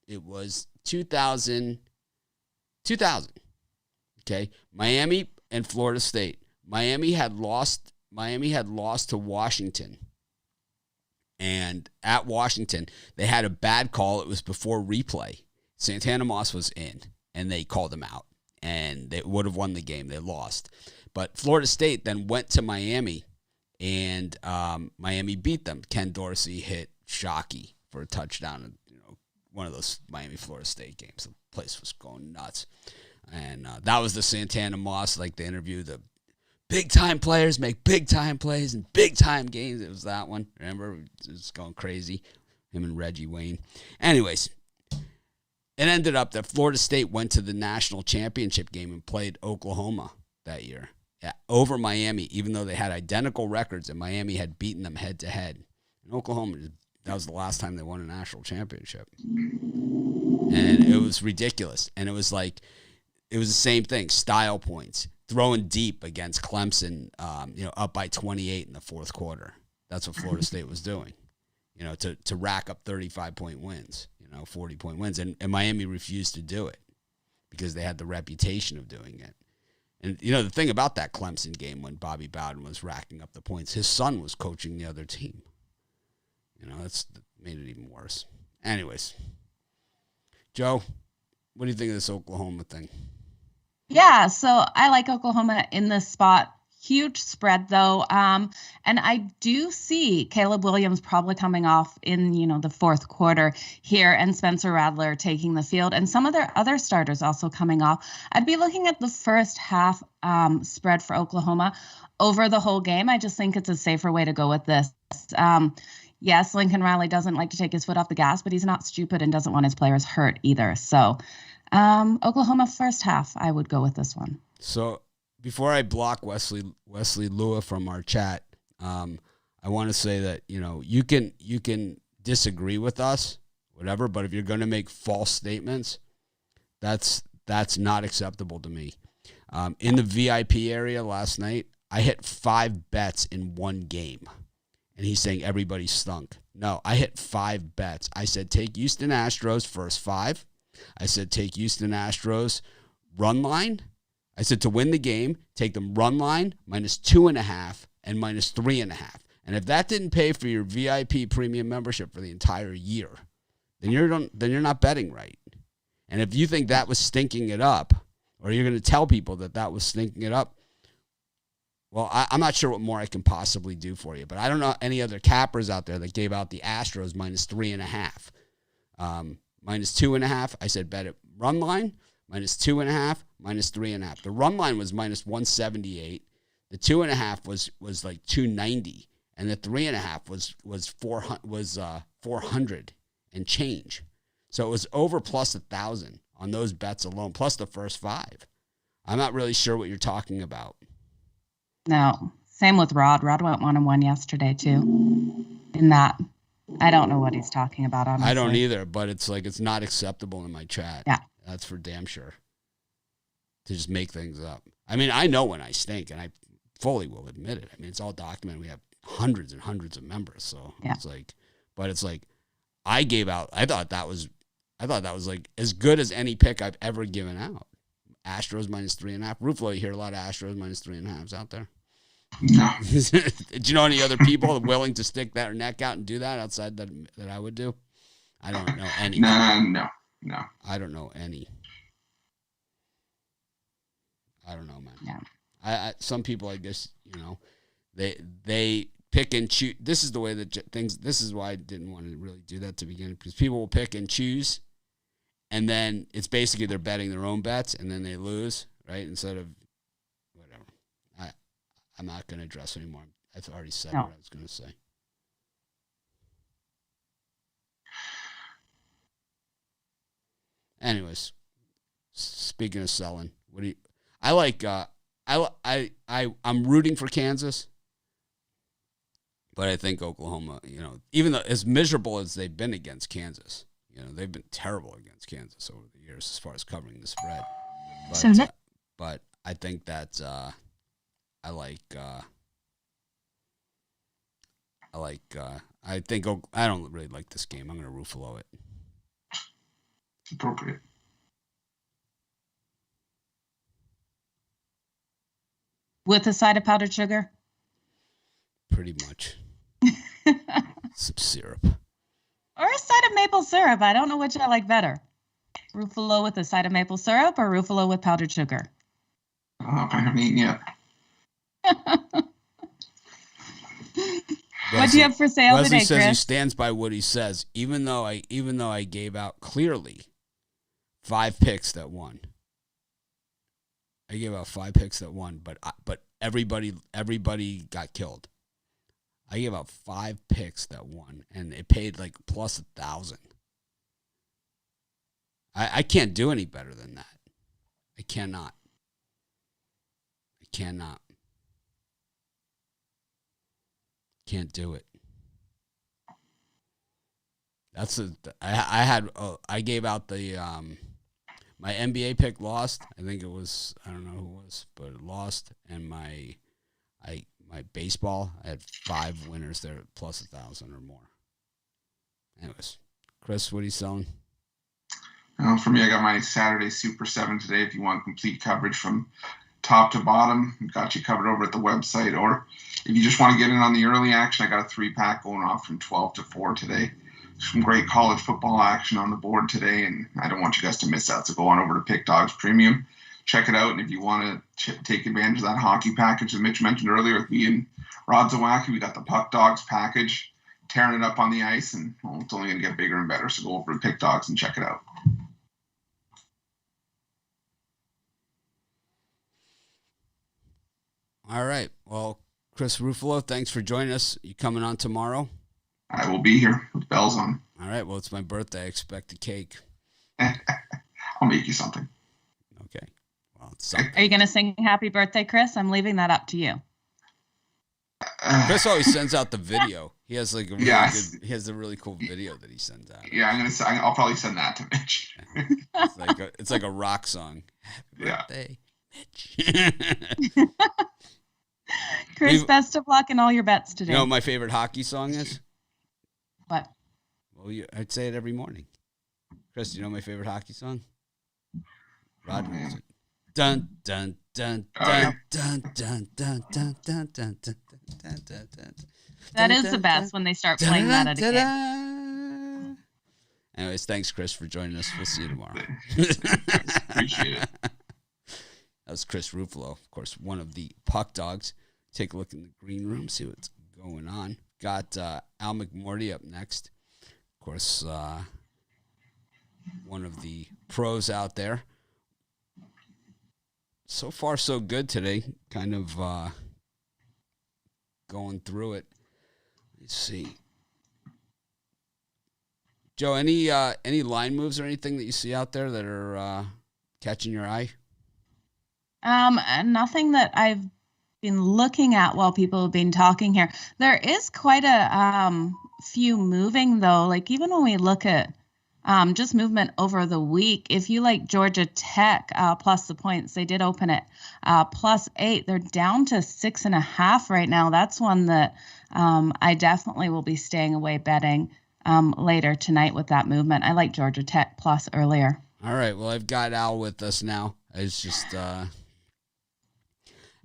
it was 2000. Okay, Miami and Florida State. Miami had lost to Washington. And at Washington, they had a bad call. It was before replay. Santana Moss was in, and they called him out, and they would have won the game. They lost. But Florida State then went to Miami, and Miami beat them. Ken Dorsey hit Shockey for a touchdown. One of those Miami-Florida State games. The place was going nuts. And that was the Santana Moss, like the interview, the big-time players make big-time plays and big-time games. It was that one. Remember? It was going crazy. Him and Reggie Wayne. Anyways, it ended up that Florida State went to the national championship game and played Oklahoma that year. Yeah, over Miami, even though they had identical records and Miami had beaten them head-to-head. And Oklahoma, that was the last time they won a national championship. And it was ridiculous. And it was like, it was the same thing, style points. Throwing deep against Clemson, up by 28 in the fourth quarter. That's what Florida State was doing, to rack up 35-point wins, 40-point wins. And Miami refused to do it because they had the reputation of doing it. And, the thing about that Clemson game when Bobby Bowden was racking up the points, his son was coaching the other team. That's made it even worse. Anyways, Joe, what do you think of this Oklahoma thing? Yeah, so I like Oklahoma in this spot. Huge spread, though. And I do see Caleb Williams probably coming off in, the fourth quarter here, and Spencer Rattler taking the field, and some of their other starters also coming off. I'd be looking at the first half spread for Oklahoma over the whole game. I just think it's a safer way to go with this. Yes, Lincoln Riley doesn't like to take his foot off the gas, but he's not stupid and doesn't want his players hurt either. So Oklahoma first half, I would go with this one. So before I block Wesley Lua from our chat, I want to say that, you can disagree with us, whatever, but if you're going to make false statements, that's not acceptable to me. In the VIP area last night, I hit 5 bets in one game. And he's saying everybody stunk. No, I hit 5 bets. I said take Houston Astros first 5. I said take Houston Astros run line. I said to win the game, take them run line -2.5 and -3.5. And if that didn't pay for your VIP premium membership for the entire year, then you're not betting right. And if you think that was stinking it up, or you're going to tell people that was stinking it up, well, I'm not sure what more I can possibly do for you, but I don't know any other cappers out there that gave out the Astros -3.5. -2.5, I said bet it run line, -2.5, -3.5. The run line was -178. The 2.5 was like 290, and the 3.5 was 400 and change. So it was over plus 1,000 on those bets alone, plus the first 5. I'm not really sure what you're talking about. No, same with Rod. Rod went 1-1 yesterday too. In that, I don't know what he's talking about. Honestly, I don't either. But it's like it's not acceptable in my chat. Yeah, that's for damn sure. To just make things up. I mean, I know when I stink, and I fully will admit it. I mean, it's all documented. We have hundreds and hundreds of members, so yeah. It's like I gave out. I thought that was like as good as any pick I've ever given out. Astros -3.5. Ruffolo, you hear a lot of Astros -3.5s out there. No. Do you know any other people willing to stick their neck out and do that outside that I would do? I don't know any. No. I don't know any. I don't know, man. Yeah. I some people, I guess, they pick and choose. This is the way that things. This is why I didn't want to really do that to begin, because people will pick and choose, and then it's basically they're betting their own bets, and then they lose, right? Instead of whatever. I'm not going to address anymore. I've already said what I was going to say. Anyways, speaking of selling, what do you? I like. I'm rooting for Kansas, but I think Oklahoma. Even though as miserable as they've been against Kansas, they've been terrible against Kansas over the years as far as covering the spread. But, but I think that I don't really like this game. I'm going to Ruffolo it. It's appropriate. With a side of powdered sugar? Pretty much. Some syrup. Or a side of maple syrup. I don't know which I like better. Ruffolo with a side of maple syrup or Ruffolo with powdered sugar? I haven't eaten yet. What do you have for sale Wesley today, says he Chris? stands by what he says, even though I gave out clearly 5 picks that won. I gave out 5 picks that won, but everybody got killed. I gave out 5 picks that won, and it paid like plus 1,000. I can't do any better than that. I cannot. Can't do it. I gave out the my NBA pick lost. I think it was, I don't know who it was, but it lost. And my baseball, I had 5 winners there, plus 1,000 or more. Anyways, Chris, what are you selling? For me, I got my Saturday Super 7 today. If you want complete coverage from top to bottom, got you covered over at the website. Or if you just want to get in on the early action, I got a 3-pack going off from 12 to 4 today. Some great college football action on the board today, and I don't want you guys to miss out. So go on over to PickDawgz Premium, check it out. And if you want to take advantage of that hockey package that Mitch mentioned earlier with me and Rod Zawacky, we got the PickDawgz package, tearing it up on the ice, and it's only going to get bigger and better. So go over to PickDawgz and check it out. All right. Well, Chris Ruffolo, thanks for joining us. You coming on tomorrow? I will be here with bells on. All right. Well, it's my birthday. I expect a cake. I'll make you something. Okay. Well, it's something. Are you going to sing happy birthday, Chris? I'm leaving that up to you. Chris always sends out the video. He has like a really good, he has a really cool video that he sends out. Yeah, I'll probably send that to Mitch. It's like a rock song. Happy birthday, Mitch. Chris, best of luck in all your bets today. You know what my favorite hockey song is? What? Well, I'd say it every morning. Chris, do you know my favorite hockey song? Rod knows it. Dun dun dun dun dun dun dun dun dun dun dun dun dun. That is the best when they start playing that at a game. Anyways, thanks, Chris, for joining us. We'll see you tomorrow. Appreciate it. That was Chris Ruffolo, of course, one of the PickDawgz. Take a look in the green room, see what's going on. Got Al McMordie up next. Of course, one of the pros out there. So far, so good today. Kind of going through it. Let's see. Joe, any line moves or anything that you see out there that are catching your eye? Nothing that I've been looking at while people have been talking here. There is quite a few moving, though. Like, even when we look at just movement over the week, if you like Georgia Tech plus the points, they did open at +8. They're down to 6.5 right now. That's one that I definitely will be staying away betting later tonight with that movement. I like Georgia Tech plus earlier. All right. Well, I've got Al with us now. It's just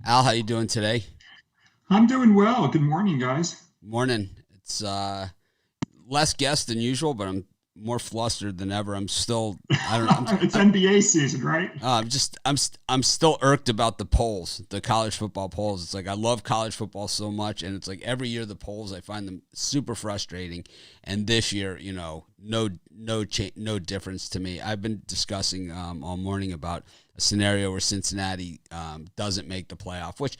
Al, how you doing today? I'm doing well. Good morning, guys. Morning. It's less guests than usual, but I'm more flustered than ever. I'm still, I don't know. It's NBA season, right? I'm still irked about the polls, the college football polls. It's like I love college football so much, and it's like every year the polls, I find them super frustrating. And this year, no difference to me. I've been discussing all morning about a scenario where Cincinnati doesn't make the playoff, which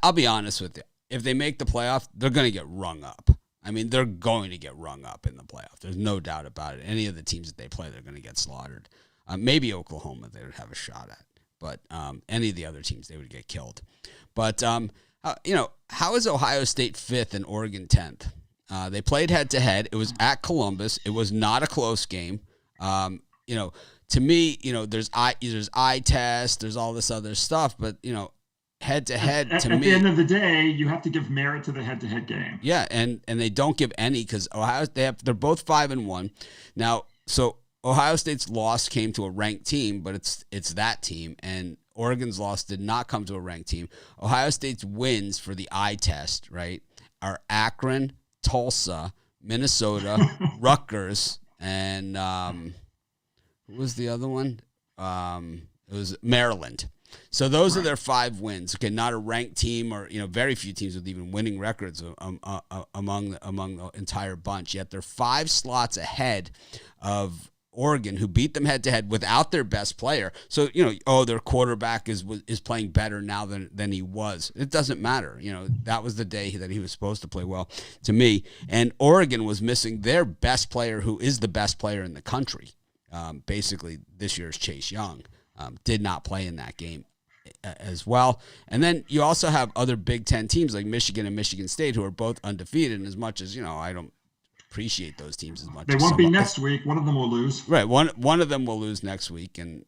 I'll be honest with you. If they make the playoff, they're going to get rung up. I mean, they're going to get rung up in the playoff. There's no doubt about it. Any of the teams that they play, they're going to get slaughtered. Maybe Oklahoma they would have a shot at. But any of the other teams, they would get killed. But, how is Ohio State 5th and Oregon 10th? They played head-to-head. It was at Columbus. It was not a close game. To me, there's eye test, there's all this other stuff. But, head-to-head, to me. At the end of the day, you have to give merit to the head-to-head game. Yeah, and they don't give any because they're both 5-1 now. So Ohio State's loss came to a ranked team, but it's that team, and Oregon's loss did not come to a ranked team. Ohio State's wins for the eye test, right, are Akron, Tulsa, Minnesota, Rutgers, and Who was the other one? It was Maryland. So those are their 5 wins. Okay, not a ranked team, or very few teams with even winning records among the entire bunch. Yet they're 5 slots ahead of Oregon, who beat them head to head without their best player. So their quarterback is playing better now than he was. It doesn't matter. That was the day that he was supposed to play well, to me. And Oregon was missing their best player, who is the best player in the country. Basically, this year's Chase Young did not play in that game as well. And then you also have other Big Ten teams like Michigan and Michigan State, who are both undefeated. And as much as I don't appreciate those teams as much. They won't be next week. One of them will lose. Right. One of them will lose next week, and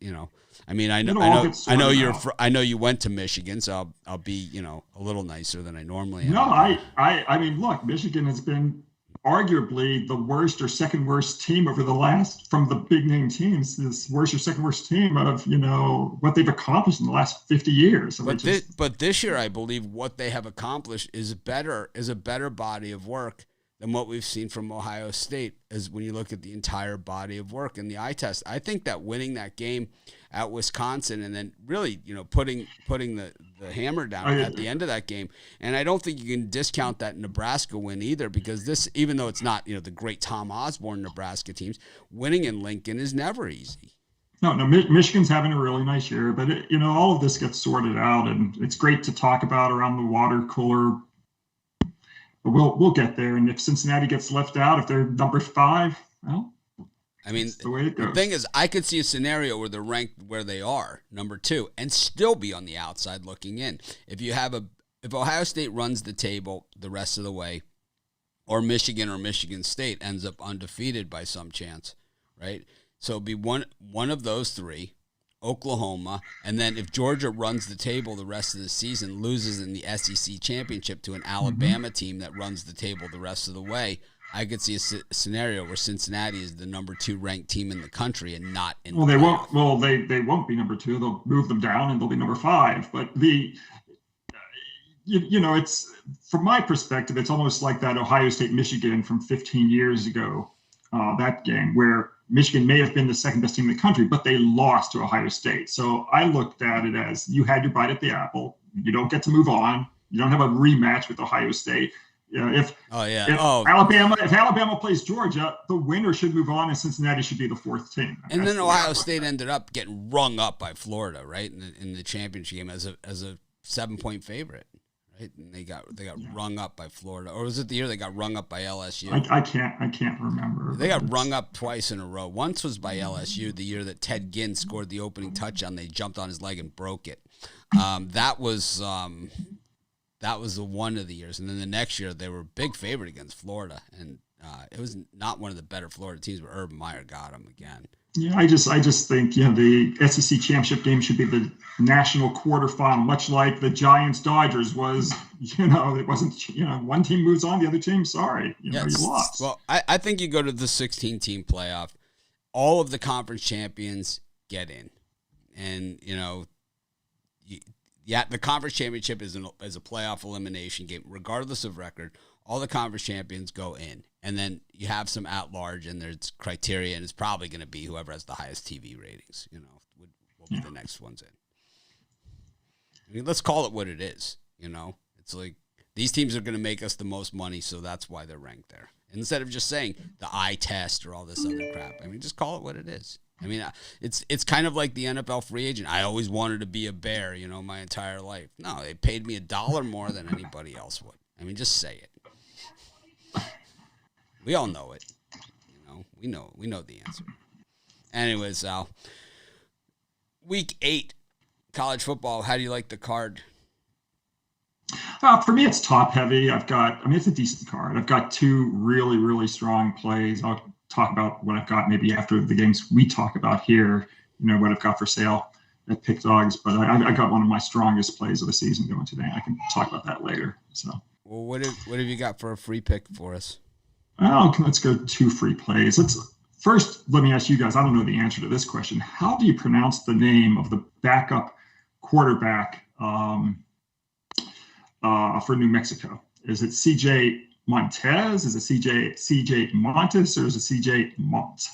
I know you went to Michigan, so I'll be a little nicer than I normally am. No, I mean, look, Michigan has been arguably the worst or second worst team over the last, from the big name teams, this worst or second worst team of what they've accomplished in the last 50 years. But this year, I believe what they have accomplished is a better body of work than what we've seen from Ohio State, as when you look at the entire body of work in the eye test. I think that winning that game at Wisconsin and then really, putting the hammer down at the end of that game. And I don't think you can discount that Nebraska win either, because this, even though it's not, the great Tom Osborne Nebraska teams, winning in Lincoln is never easy. No, Michigan's having a really nice year, but all of this gets sorted out, and it's great to talk about around the water cooler. We'll get there, and if Cincinnati gets left out, if they're number 5, well, I mean, the way it goes. The thing is, I could see a scenario where they're ranked where they are, number 2, and still be on the outside looking in. If Ohio State runs the table the rest of the way, or Michigan State ends up undefeated by some chance, right? So it'll be one of those 3. Oklahoma, and then if Georgia runs the table the rest of the season, loses in the SEC championship to an Alabama team that runs the table the rest of the way, I could see a scenario where Cincinnati is the number 2 ranked team in the country and not in. Well, they won't. Well, they won't be number 2. They'll move them down, and they'll be number 5. But it's, from my perspective, it's almost like that Ohio State Michigan from 15 years ago, that game where Michigan may have been the second best team in the country, but they lost to Ohio State. So I looked at it as you had your bite at the apple. You don't get to move on. You don't have a rematch with Ohio State. If Alabama plays Georgia, the winner should move on, and Cincinnati should be the 4th team. And then Ohio State ended up getting rung up by Florida, right, in the championship game as a 7-point favorite. Right? And they got rung up by Florida, or was it the year they got rung up by LSU? I can't remember. They got rung up twice in a row. Once was by LSU, the year that Ted Ginn scored the opening touchdown. They jumped on his leg and broke it. That was the one of the years, and then the next year they were a big favorite against Florida, and it was not one of the better Florida teams, but Urban Meyer got them again. Yeah, I just think the SEC championship game should be the national quarterfinal, much like the Giants-Dodgers was. It wasn't. One team moves on, the other team, sorry, you lost. Well, I think you go to the 16-team playoff. All of the conference champions get in, and the conference championship is a playoff elimination game, regardless of record. All the conference champions go in, and then you have some at large, and there's criteria, and it's probably going to be whoever has the highest TV ratings. Will be the next ones in. I mean, let's call it what it is. It's like these teams are going to make us the most money, so that's why they're ranked there. Instead of just saying the eye test or all this other crap. I mean, just call it what it is. I mean, it's kind of like the NFL free agent. I always wanted to be a Bear, my entire life. No, they paid me $1 more than anybody else would. I mean, just say it. We all know it. We know the answer. Anyways, Al, week 8, college football. How do you like the card? For me, it's top heavy. It's a decent card. I've got 2 really, really strong plays. I'll talk about what I've got maybe after the games we talk about here, what I've got for sale at PickDawgz. But I got one of my strongest plays of the season going today. I can talk about that later. So. Well, what have you got for a free pick for us? Oh, let's go 2 free plays. First, let me ask you guys, I don't know the answer to this question. How do you pronounce the name of the backup quarterback for New Mexico? Is it CJ Montez? Is it CJ Montes, or is it CJ Mont?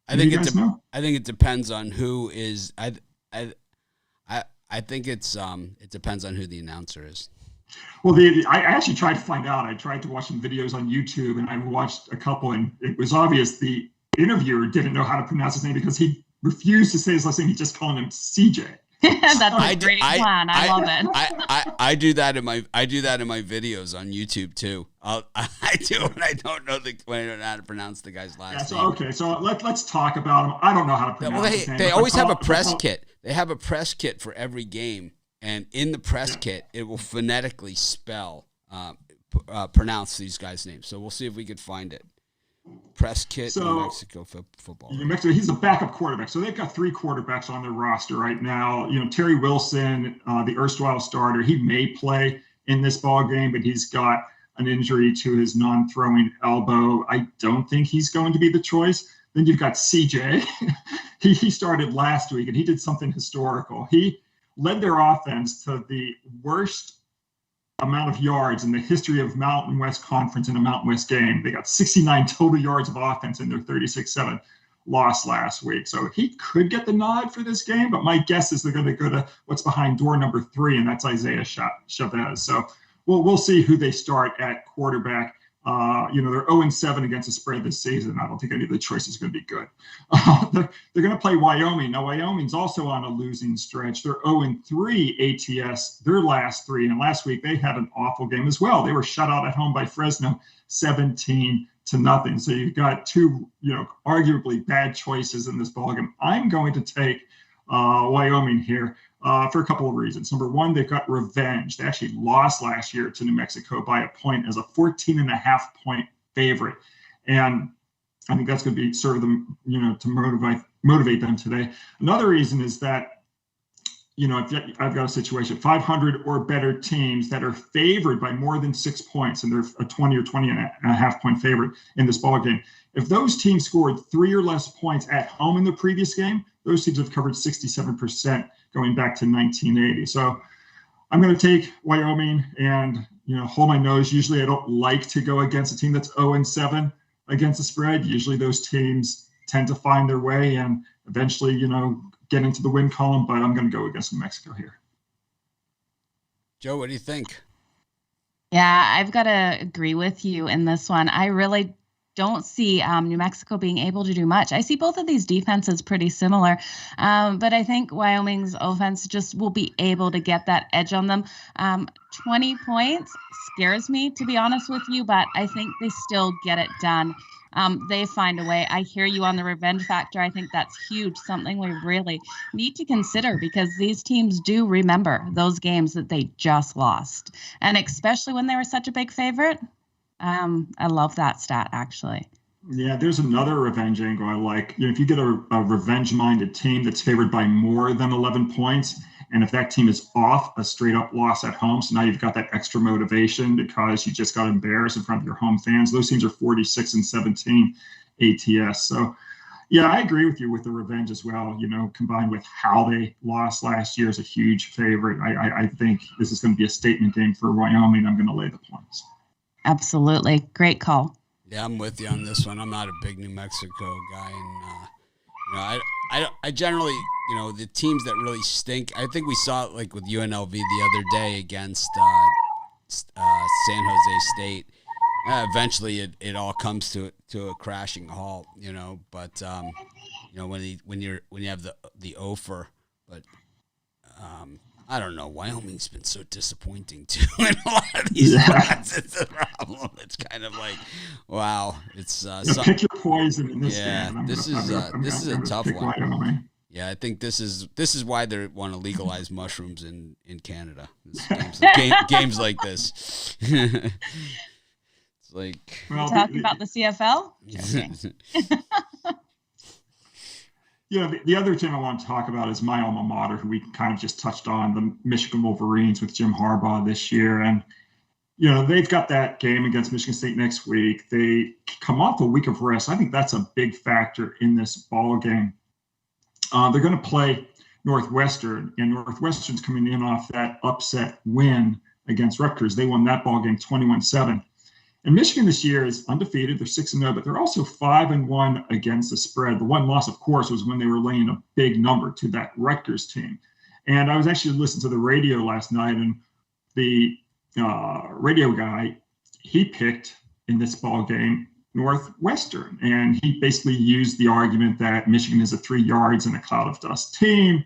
I think it depends on who is. I think it depends on who the announcer is. Well, I actually tried to find out. I tried to watch some videos on YouTube, and I watched a couple, and it was obvious the interviewer didn't know how to pronounce his name because he refused to say his last name. He just called him CJ. That's a great plan. I love it. I do that in my videos on YouTube too. I do when I don't know how to pronounce the guy's last name. Okay, so let's talk about him. I don't know how to pronounce his name. They always have a press kit. They have a press kit for every game, and in the press kit, it will phonetically spell pronounce these guys' names. So we'll see if we could find it. Press kit, New Mexico football. New Mexico, he's a backup quarterback. So they've got 3 quarterbacks on their roster right now. Terry Wilson, the erstwhile starter, he may play in this ball game, but he's got an injury to his non-throwing elbow. I don't think he's going to be the choice. Then you've got CJ. he started last week, and he did something historical. He led their offense to the worst amount of yards in the history of Mountain West Conference in a Mountain West game. They got 69 total yards of offense in their 36-7 loss last week. So he could get the nod for this game, but my guess is they're going to go to what's behind door number 3, and that's Isaiah Chavez. So we'll see who they start at quarterback. They're 0-7 against the spread this season. I don't think any of the choices are going to be good. They're going to play Wyoming. Now, Wyoming's also on a losing stretch. They're 0-3 ATS, their last 3. And last week, they had an awful game as well. They were shut out at home by Fresno, 17-0. So you've got 2, arguably bad choices in this ballgame. I'm going to take Wyoming here. For a couple of reasons. Number one, they've got revenge. They actually lost last year to New Mexico by a point as a 14.5-point favorite. And I think that's going to serve them, to motivate them today. Another reason is that, if I've got a situation, 500 or better teams that are favored by more than 6 points, and they're a 20 or 20.5-point favorite in this ball game. If those teams scored 3 or less points at home in the previous game, those teams have covered 67% going back to 1980. So I'm going to take Wyoming and, hold my nose. Usually I don't like to go against a team that's 0-7 against the spread. Usually those teams tend to find their way and eventually, get into the win column, but I'm going to go against New Mexico here. Joe, what do you think? Yeah, I've got to agree with you in this one. I really don't see New Mexico being able to do much. I see both of these defenses pretty similar, but I think Wyoming's offense just will be able to get that edge on them. 20 points scares me, to be honest with you, but I think they still get it done. They find a way. I hear you on the revenge factor. I think that's huge, something we really need to consider because these teams do remember those games that they just lost, and especially when they were such a big favorite. I love that stat, actually. Yeah, there's another revenge angle I like. If you get a revenge-minded team that's favored by more than 11 points, and if that team is off a straight-up loss at home, so now you've got that extra motivation because you just got embarrassed in front of your home fans. Those teams are 46-17 ATS. So, yeah, I agree with you with the revenge as well. Combined with how they lost last year as a huge favorite, I think this is going to be a statement game for Wyoming. I'm going to lay the points. Absolutely. Great call. Yeah, I'm with you on this one. I'm not a big New Mexico guy. And, I generally, the teams that really stink, I think we saw it like with UNLV the other day against San Jose State. Eventually, it all comes to a crashing halt, But, when you have the offer, but I don't know. Wyoming's been so disappointing too in a lot of these spots. It's a problem. It's kind of like, wow. It's pick your poison in this game. Yeah, this is a tough one. Wyoming. Yeah, I think this is why they want to legalize mushrooms in Canada. Games like this. It's like talking about the CFL. The other team I want to talk about is my alma mater, who we kind of just touched on, the Michigan Wolverines with Jim Harbaugh this year. And, they've got that game against Michigan State next week. They come off a week of rest. I think that's a big factor in this ball game. They're going to play Northwestern, and Northwestern's coming in off that upset win against Rutgers. They won that ball game 21-7. And Michigan this year is undefeated. They're 6-0, but they're also 5-1 against the spread. The one loss, of course, was when they were laying a big number to that Rutgers team. And I was actually listening to the radio last night, and the radio guy, he picked in this ball game Northwestern. And he basically used the argument that Michigan is a 3 yards in a cloud of dust team,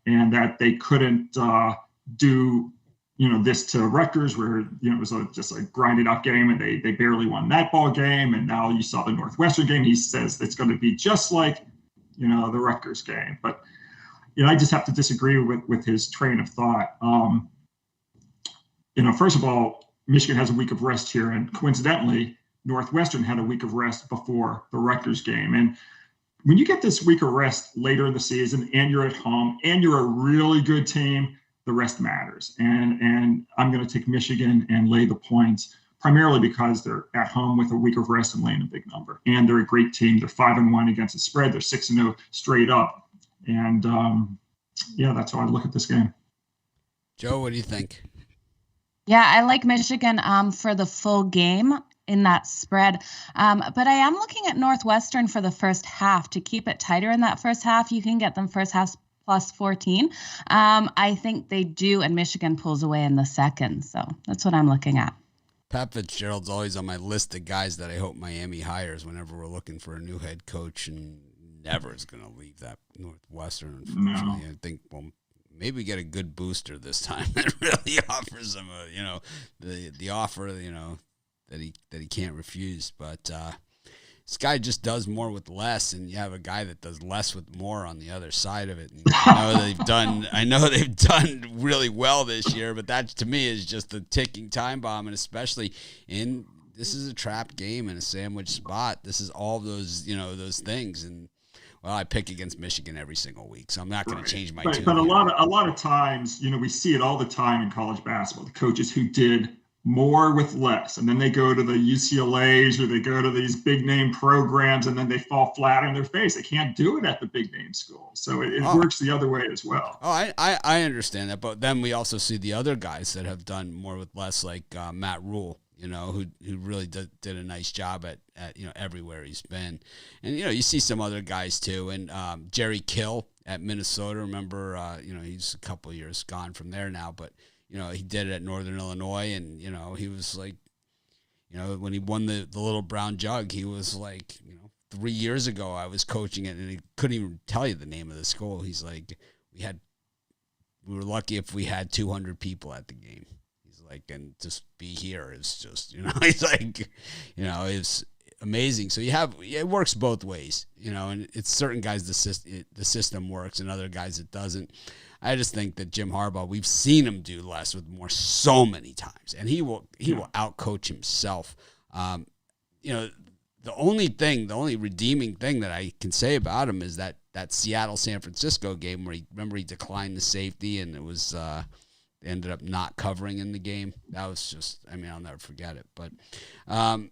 and that they couldn't do this to Rutgers, where it was just a grinded out game, and they barely won that ball game. And now you saw the Northwestern game. He says it's going to be just like the Rutgers game. But I just have to disagree with his train of thought. First of all, Michigan has a week of rest here, and coincidentally, Northwestern had a week of rest before the Rutgers game. And when you get this week of rest later in the season, and you're at home, and you're a really good team, the rest matters. And I'm going to take Michigan and lay the points, primarily because they're at home with a week of rest and laying a big number. And they're a great team. They're 5-1 against the spread. They're 6-0 straight up. And that's how I look at this game. Joe, what do you think? Yeah, I like Michigan for the full game in that spread. But I am looking at Northwestern for the first half to keep it tighter in that first half. You can get them first half plus 14. I think they do, and Michigan pulls away in the second. So that's what I'm looking at. Pat Fitzgerald's always on my list of guys that I hope Miami hires whenever we're looking for a new head coach, and never is going to leave that Northwestern, unfortunately. No. I think, maybe get a good booster this time that really offers him the offer, that he can't refuse. But this guy just does more with less, and you have a guy that does less with more on the other side of it. And I know they've done really well this year, but that to me is just a ticking time bomb, and especially this is a trap game in a sandwich spot. This is all those those things. And well, I pick against Michigan every single week, so I'm not going to change my tune. But a lot of times, we see it all the time in college basketball. The coaches who did more with less, and then they go to the UCLAs or they go to these big name programs, and then they fall flat on their face. They can't do it at the big name schools, so it works the other way as well. I understand that, but then we also see the other guys that have done more with less, like Matt Rule, who really did a nice job at everywhere he's been. And, you see some other guys too. And Jerry Kill at Minnesota, remember, he's a couple of years gone from there now, but, he did it at Northern Illinois. And, he was like, when he won the little brown jug, he was like, 3 years ago I was coaching it, and he couldn't even tell you the name of the school. He's like, we were lucky if we had 200 people at the game. And just be here is just, he's like, it's amazing. So it works both ways, and it's certain guys the system works, and other guys it doesn't. I just think that Jim Harbaugh, we've seen him do less with more so many times, and he will outcoach himself. The only redeeming thing that I can say about him is that Seattle San Francisco game where he declined the safety, and it was they ended up not covering in the game. That was just, I'll never forget it. But I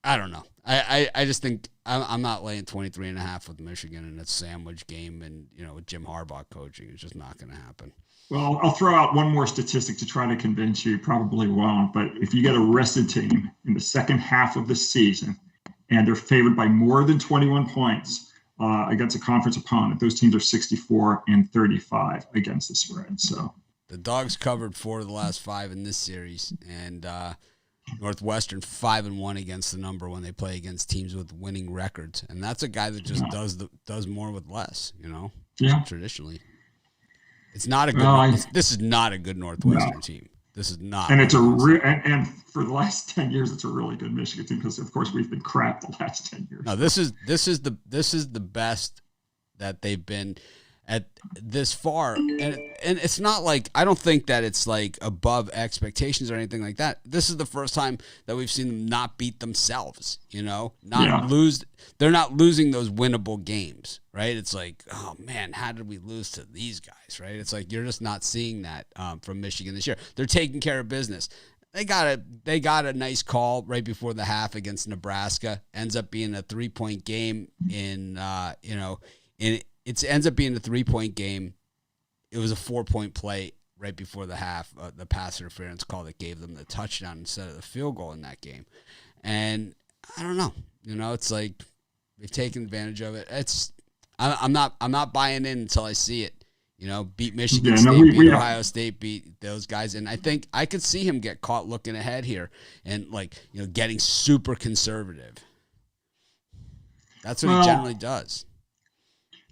don't know. I just think I'm not laying 23.5 with Michigan in a sandwich game, and with Jim Harbaugh coaching, it's just not going to happen. Well, I'll throw out one more statistic to try to convince you. Probably won't, but if you get a rested team in the second half of the season and they're favored by more than 21 points against a conference opponent, those teams are 64-35 against the spread. So. The Dogs covered 4 of the last 5 in this series, and Northwestern 5-1 against the number when they play against teams with winning records, and that's a guy that just does more with less. Traditionally, it's not a good. This is not a good Northwestern team. This is not, and it's and for the last 10 years, it's a really good Michigan team because of course we've been crap the last 10 years. No, this is the best that they've been at this far, and it's not like, I don't think that it's like above expectations or anything like that. This is the first time that we've seen them not beat themselves, lose. They're not losing those winnable games, right? It's like, oh man, how did we lose to these guys, right? It's like you're just not seeing that from Michigan this year. They're taking care of business. They got a nice call right before the half against Nebraska. Ends up being a 3-point game It ends up being a 3-point game. It was a 4-point play right before the half, the pass interference call that gave them the touchdown instead of the field goal in that game. And I don't know. It's like they've taken advantage of it. I'm not buying in until I see it. Beat Michigan State, beat Ohio State, beat those guys. And I think I could see him get caught looking ahead here and getting super conservative. That's what he generally does.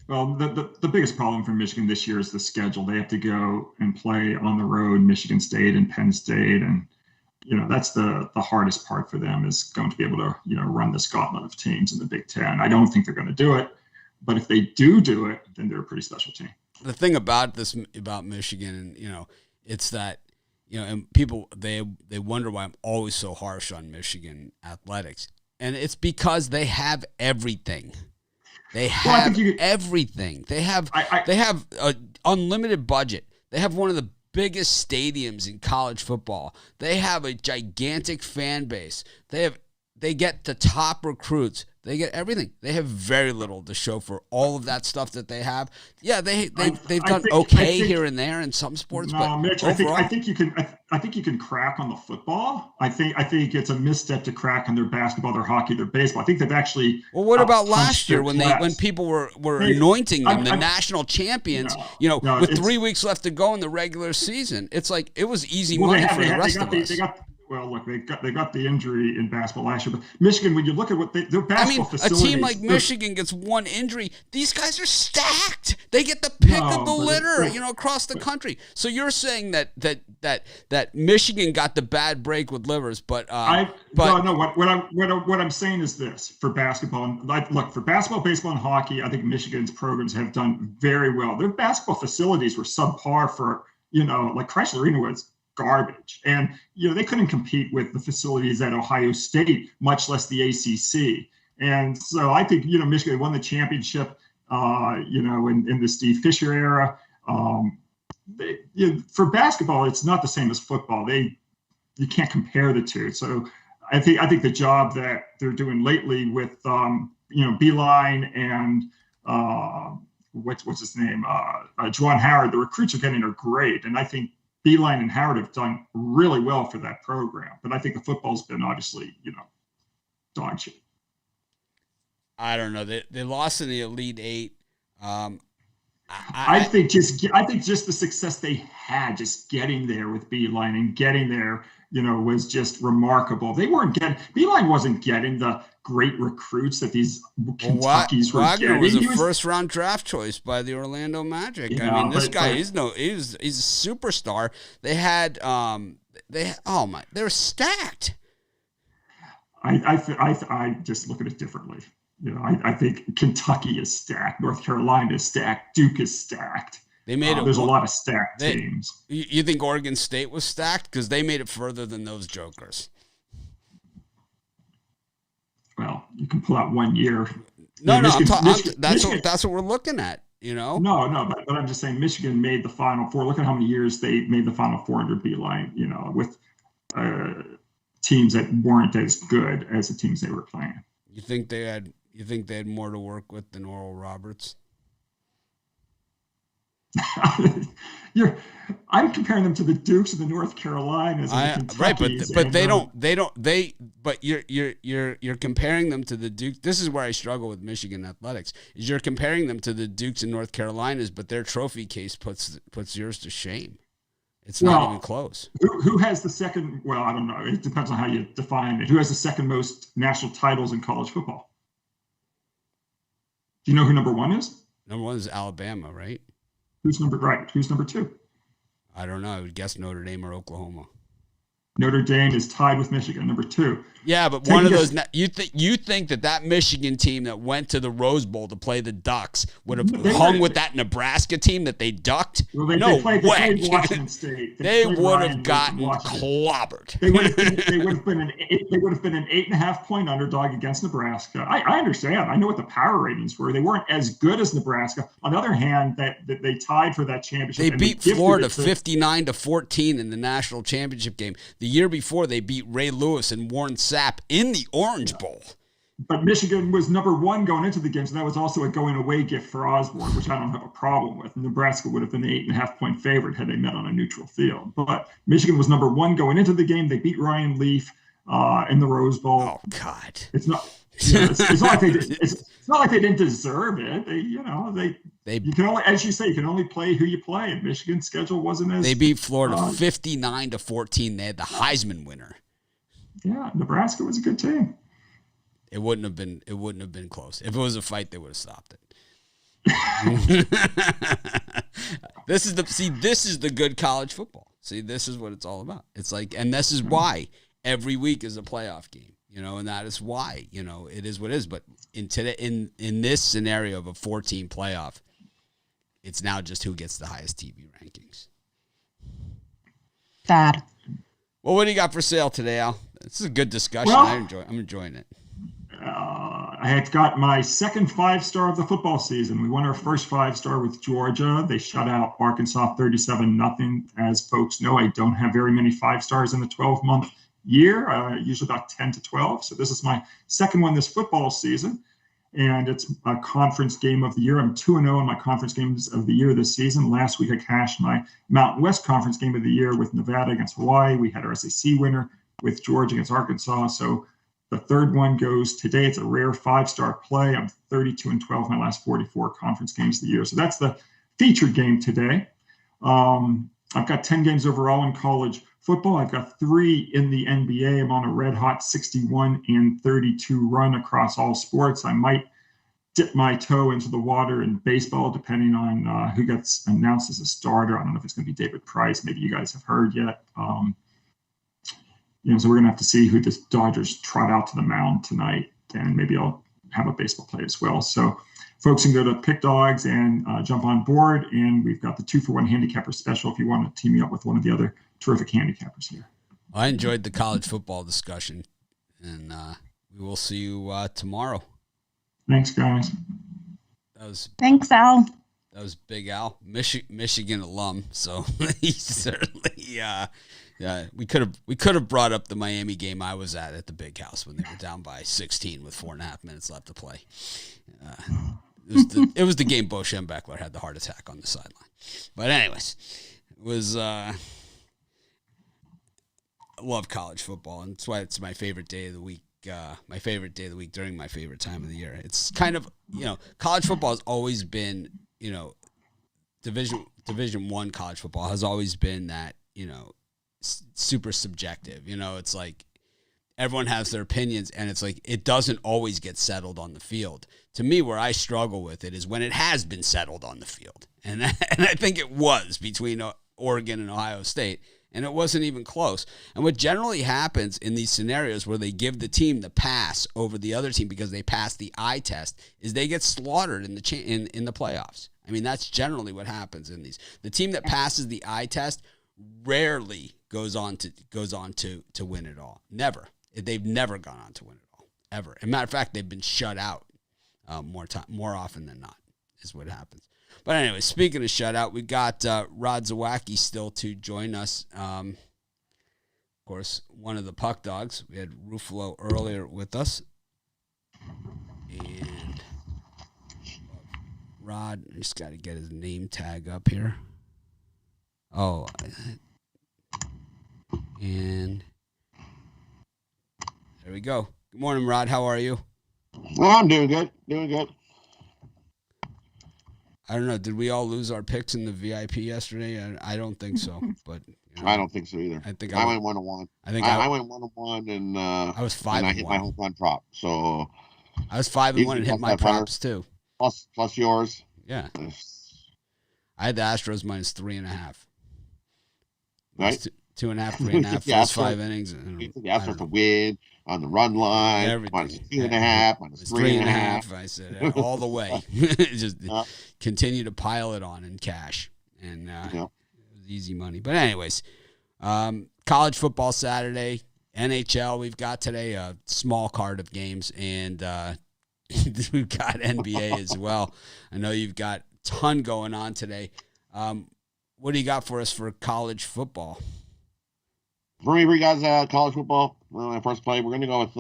Well, the biggest problem for Michigan this year is the schedule. They have to go and play on the road, Michigan State and Penn State. And, that's the hardest part for them, is going to be able to, run this gauntlet of teams in the Big Ten. I don't think they're going to do it. But if they do it, then they're a pretty special team. The thing about Michigan, and, it's that, and people, they wonder why I'm always so harsh on Michigan athletics. And it's because they have everything. They have everything. They have an unlimited budget. They have one of the biggest stadiums in college football. They have a gigantic fan base. They get the top recruits. They get everything. They have very little to show for all of that stuff that they have. Yeah, they've done okay here and there in some sports, but Mitch, overall, I think you can crack on the football. I think it's a misstep to crack on their basketball, their hockey, their baseball. I think they've actually. Well, what about last year when people were anointing them the national champions? With 3 weeks left to go in the regular season, it's like it was easy money for the rest of us. Well, look, they got the injury in basketball last year, but Michigan, when you look at what their basketball facilities, a team like Michigan gets one injury. These guys are stacked. They get the pick of the litter, across the country. So you're saying that Michigan got the bad break with Livers, but what I'm saying is this: for basketball, for basketball, baseball, and hockey, I think Michigan's programs have done very well. Their basketball facilities were subpar for like Chrysler Arena was garbage. And, they couldn't compete with the facilities at Ohio State, much less the ACC. And so I think, Michigan won the championship, in the Steve Fisher era. For basketball, it's not the same as football. You can't compare the two. So I think the job that they're doing lately with, Beeline and what's his name? Juwan Howard, the recruits are great. And I think Beeline and Howard have done really well for that program, but I think the football's been obviously, dog shit. I don't know. They lost in the Elite Eight. I think just the success they had, just getting there with Beeline and getting there, was just remarkable. Beeline wasn't getting the great recruits that these Kentuckys were Wagner getting. was a first-round draft choice by the Orlando Magic. This guy, he's a superstar. They had, they were stacked. I just look at it differently. I think Kentucky is stacked, North Carolina is stacked, Duke is stacked. They made it. There's a lot of stacked teams. You think Oregon State was stacked? Because they made it further than those jokers. Well, you can pull out 1 year. That's what we're looking at. No, but I'm just saying Michigan made the Final Four. Look at how many years they made the Final Four under Beeline. With teams that weren't as good as the teams they were playing. You think they had more to work with than Oral Roberts? I'm comparing them to the Dukes and the North Carolinas and the Kentuckys. Right, but you're comparing them to the Dukes. This is where I struggle with Michigan athletics. Is you're comparing them to the Dukes and North Carolinas, but their trophy case puts yours to shame. It's not even close. Who has the second? Well, I don't know. It depends on how you define it. Who has the second most national titles in college football? Do you know who number one is? Number one is Alabama, right? Who's number two? I don't know. I would guess Notre Dame or Oklahoma. Notre Dame is tied with Michigan, number two. Yeah, but one of those. You think that Michigan team that went to the Rose Bowl to play the Ducks would have hung with that Nebraska team that they ducked? Well, they played Washington State. They would have gotten clobbered. They would have been an 8.5 point underdog against Nebraska. I understand. I know what the power ratings were. They weren't as good as Nebraska. On the other hand, that they tied for that championship. They beat Florida 59-14 in the national championship game. The year before, they beat Ray Lewis and Warren Sapp in the Orange Bowl. But Michigan was number one going into the game, so that was also a going-away gift for Osborne, which I don't have a problem with. Nebraska would have been an 8.5 point favorite had they met on a neutral field. But Michigan was number one going into the game. They beat Ryan Leaf. in the Rose Bowl. Oh God! It's not. It's not like they. It's not like they didn't deserve it. You can only, as you say, you can only play who you play. And Michigan's schedule wasn't as. They beat Florida 59-14. They had the Heisman winner. Yeah, Nebraska was a good team. It wouldn't have been close. If it was a fight, they would have stopped it. This is the good college football. See, this is what it's all about. It's like, and this is why every week is a playoff game, and that is why, it is what it is. But in this scenario of a 14 playoff, it's now just who gets the highest TV rankings. Sad. Well, what do you got for sale today, Al? This is a good discussion. Well, I'm enjoying it. I had got my second 5-star of the football season. We won our first 5-star with Georgia. They shut out Arkansas 37-0. As folks know, I don't have very many 5-stars in the 12-month year, usually about 10 to 12. So this is my second one this football season, and it's a conference game of the year. I'm 2-0 in my conference games of the year this season. Last week, I cashed my Mountain West Conference game of the year with Nevada against Hawaii. We had our SEC winner with Georgia against Arkansas. So the third one goes today. It's a rare 5-star play. I'm 32-12 my last 44 conference games of the year. So that's the featured game today. I've got 10 games overall in college football. I've got 3 in the NBA. I'm on a red hot 61-32 run across all sports. I might dip my toe into the water in baseball, depending on who gets announced as a starter. I don't know if it's going to be David Price. Maybe you guys have heard yet. So we're going to have to see who the Dodgers trot out to the mound tonight, and maybe I'll have a baseball play as well. So folks can go to PickDawgz and jump on board, and we've got the 2-for-1 handicapper special if you want to team me up with one of the other terrific handicappers here. I enjoyed the college football discussion, and we will see you tomorrow. Thanks, guys. Thanks, Al. That was Big Al, Michigan alum. So he certainly, we could have brought up the Miami game I was at the Big House when they were down by 16 with 4.5 minutes left to play. It was the game Bo Schembechler had the heart attack on the sideline. But anyways, it was. I love college football, and that's why it's my favorite day of the week. My favorite day of the week during my favorite time of the year. It's kind of, college football has always been, Division I college football has always been that, super subjective. It's like everyone has their opinions, and it's like it doesn't always get settled on the field. To me, where I struggle with it is when it has been settled on the field, and I think it was between Oregon and Ohio State. And it wasn't even close. And what generally happens in these scenarios where they give the team the pass over the other team because they pass the eye test is they get slaughtered in the playoffs. I mean, that's generally what happens in these. The team that passes the eye test rarely goes on to win it all. Never. They've never gone on to win it all, ever. As a matter of fact, they've been shut out more often than not is what happens. But anyway, speaking of shutout, we got Rod Zawacky still to join us. Of course, one of the PickDawgz. We had Ruffolo earlier with us. And Rod, I just got to get his name tag up here. Oh. And there we go. Good morning, Rod. How are you? Well, I'm doing good. I don't know. Did we all lose our picks in the VIP yesterday? I don't think so. But I don't think so either. I think I went 1-1. I went 1-1, and I was 5-1. And I hit my home run prop. So I was 5-1 and hit my props too. Plus yours. Yeah. I had the Astros minus 3.5. Right. 2.5, 3.5, first 5 innings. The Astros to win on the run line. Everything. Minus 2.5, minus 3.5. I said all the way. Just continue to pile it on in cash, and it was easy money. But anyways, college football Saturday, NHL. We've got today a small card of games, and we've got NBA as well. I know you've got a ton going on today. What do you got for us for college football? For me, guys, college football. My first play, we're going to go with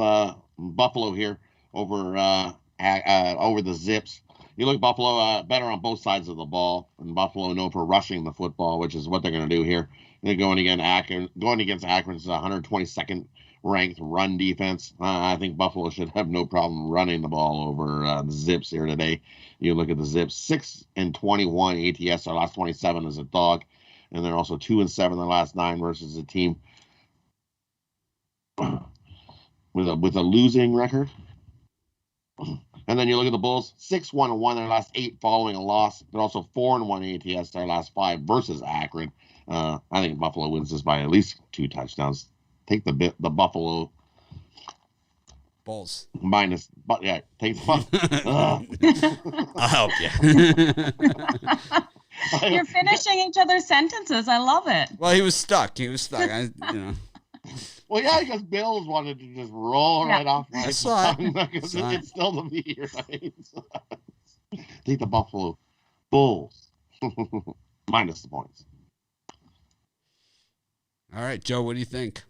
Buffalo here over the Zips. You look Buffalo better on both sides of the ball, and Buffalo known for rushing the football, which is what they're going to do here. They're going against Akron's 122nd ranked run defense. I think Buffalo should have no problem running the ball over the Zips here today. You look at the Zips, 6-21 ATS, their last 27 as a dog, and they're also 2-7 their last 9 versus a team with a losing record. And then you look at the Bulls, 6-1-1 their last 8 following a loss. They're also 4-1 ATS their last 5 versus Akron. I think Buffalo wins this by at least 2 touchdowns. Take the Buffalo Bulls minus, but yeah, take the. I'll help you. You're finishing each other's sentences. I love it. Well, he was stuck. Well, yeah, because Bills wanted to just roll right off my tongue because it's still the me, right? Take the Buffalo Bulls minus the points. All right, Joe, what do you think?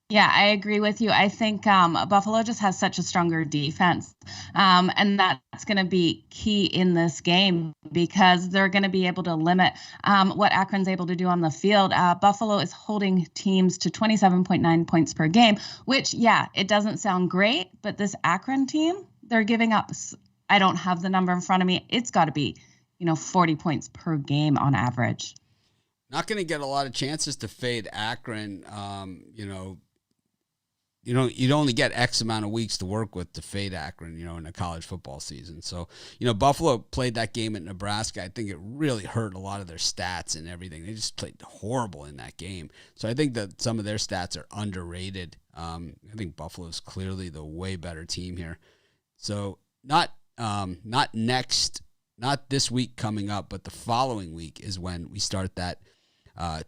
Yeah, I agree with you. I think Buffalo just has such a stronger defense, and that's going to be key in this game because they're going to be able to limit what Akron's able to do on the field. Buffalo is holding teams to 27.9 points per game, which, yeah, it doesn't sound great, but this Akron team, they're giving up, I don't have the number in front of me, it's got to be, 40 points per game on average. Not going to get a lot of chances to fade Akron, you'd only get X amount of weeks to work with to fade Akron, in a college football season. So, Buffalo played that game at Nebraska. I think it really hurt a lot of their stats and everything. They just played horrible in that game. So I think that some of their stats are underrated. I think Buffalo's clearly the way better team here. So not this week coming up, but the following week is when we start that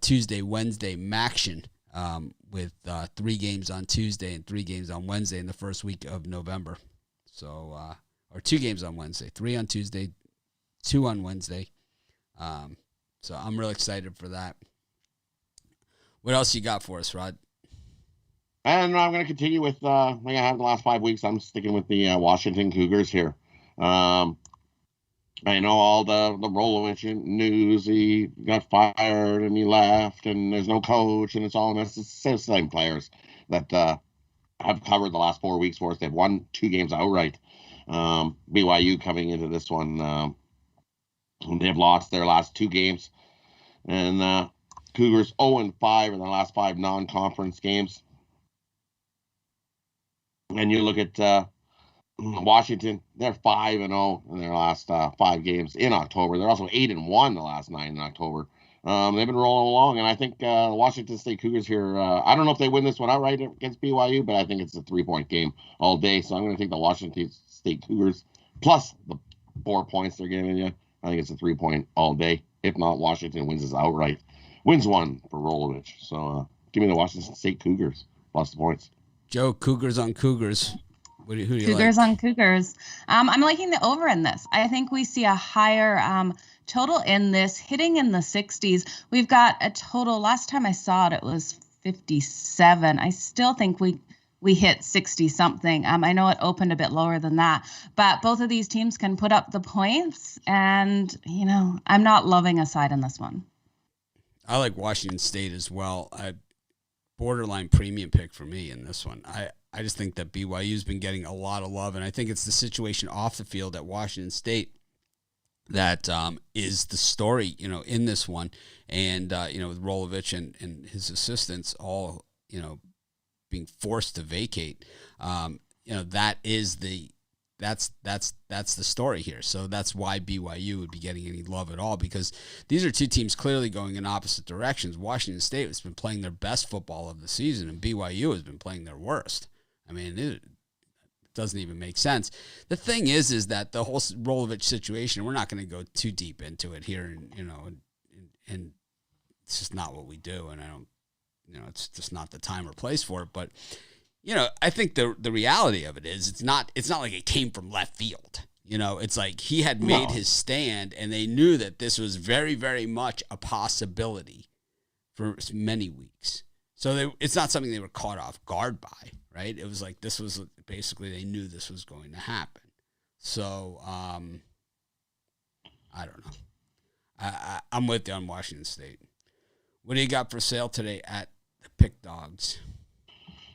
Tuesday, Wednesday Maction. With 3 games on Tuesday and 3 games on Wednesday in the first week of November. So, or 2 games on Wednesday, 3 on Tuesday, 2 on Wednesday. So I'm really excited for that. What else you got for us, Rod? And I'm going to continue with, like I have the last 5 weeks, I'm sticking with the Washington Cougars here. I know all the Rolovich news. He got fired and he left, and there's no coach, and it's all this. It's the same players that have covered the last 4 weeks for us. They've won 2 games outright. BYU coming into this one, they've lost their last 2 games, and Cougars 0-5 in their last 5 non-conference games. And you look at Washington, they're 5-0 in their last 5 games in October. They're also 8-1 the last 9 in October. They've been rolling along, and I think Washington State Cougars here, I don't know if they win this one outright against BYU, but I think it's a 3-point game all day. So I'm going to take the Washington State Cougars plus the 4 points they're giving you. I think it's a 3-point all day. If not, Washington wins this outright. Wins one for Rolovich. So give me the Washington State Cougars plus the points. Joe, Cougars on Cougars. Who do you Cougars like? On Cougars. I'm liking the over in this. I think we see a higher total in this, hitting in the 60s. We've got a total. Last time I saw it was 57. I still think we hit 60 something. I know it opened a bit lower than that, but both of these teams can put up the points. And I'm not loving a side in this one. I like Washington State as well. Borderline premium pick for me in this one. I just think that BYU's been getting a lot of love, and I think it's the situation off the field at Washington State that is the story, in this one. And, with Rolovich and his assistants all, being forced to vacate, that's the story here. So that's why BYU would be getting any love at all, because these are 2 teams clearly going in opposite directions. Washington State has been playing their best football of the season, and BYU has been playing their worst. I mean, it doesn't even make sense. The thing is that the whole Rolovich situation, we're not going to go too deep into it here, and it's just not what we do, and I don't, it's just not the time or place for it. But I think the reality of it is it's not like it came from left field. It's like he had made his stand, and they knew that this was very, very much a possibility for many weeks. So it's not something they were caught off guard by, right? It was like this was basically they knew this was going to happen. So I don't know. I'm with you on Washington State. What do you got for sale today at the PickDawgz?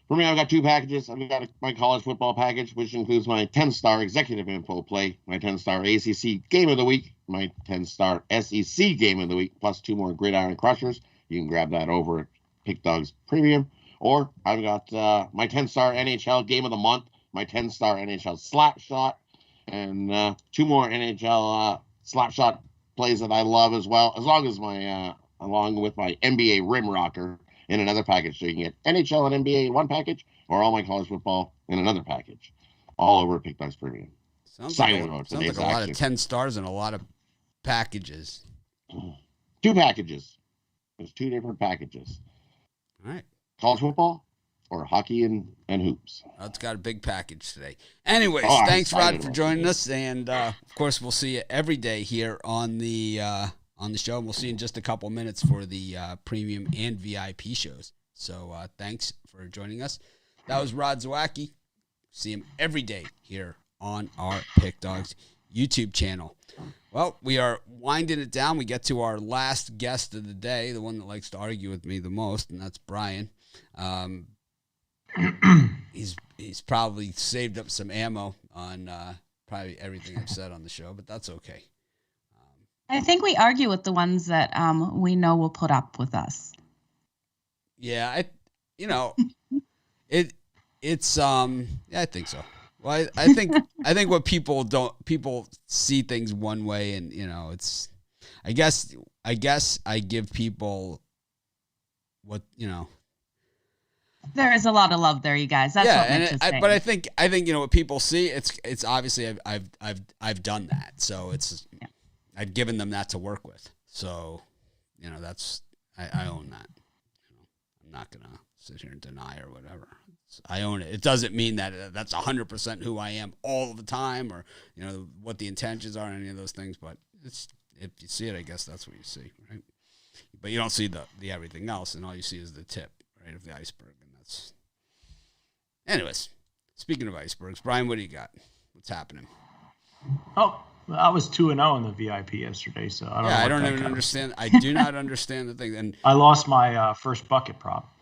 For me, I've got 2 packages. I've got my college football package, which includes my 10-star executive info play, my 10-star ACC game of the week, my 10-star SEC game of the week, plus 2 more gridiron crushers. You can grab that over at PickDawgz Premium. Or I've got my 10-star NHL game of the month, my 10-star NHL slap shot, and 2 more NHL slap shot plays that I love as well, along with my NBA rim rocker in another package. So you can get NHL and NBA in one package, or all my college football in another package, all over at PickDawgz Premium. Sounds like a lot of 10 stars and a lot of packages. 2 packages. There's 2 different packages. All right. College football or hockey and hoops. Oh, it's got a big package today. Anyways, thanks, Rod, for joining us. And, of course, we'll see you every day here on the show. And we'll see you in just a couple minutes for the premium and VIP shows. So thanks for joining us. That was Rod Zawacky. See him every day here on our PickDawgz YouTube channel. Well, we are winding it down. We get to our last guest of the day, the one that likes to argue with me the most, and that's Brian. He's probably saved up some ammo on probably everything I've said on the show, but that's okay. I think we argue with the ones that we know will put up with us. Yeah, I think so. Well, I think what people see things one way, and it's. I guess I give people what. There is a lot of love there, you guys. That's what Mitch is saying. But I think what people see, it's obviously I've done that, so it's. Yeah. I've given them that to work with. So, that's, I own that. I'm not going to sit here and deny or whatever. I own it. It doesn't mean that that's 100% who I am all the time or, what the intentions are, any of those things. But if you see it, I guess that's what you see, right? But you don't see the everything else, and all you see is the tip, right, of the iceberg. And that's. Anyways, speaking of icebergs, Brian, what do you got? What's happening? Oh. I was 2-0 in the VIP yesterday, so I don't know. I don't even understand. I do not understand the thing. And I lost my first bucket prop.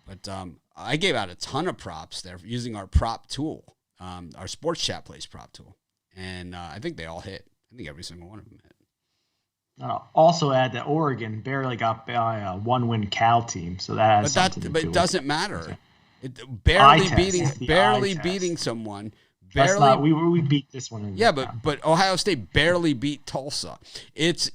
But I gave out a ton of props there using our prop tool, our Sports Chat Plays prop tool. And I think they all hit. I think every single one of them hit. Also add that Oregon barely got by a 1-win Cal team, so that has something to do with it. But it doesn't matter. Barely beating someone. Barely, we beat this one. Yeah, but Ohio State barely beat Tulsa. And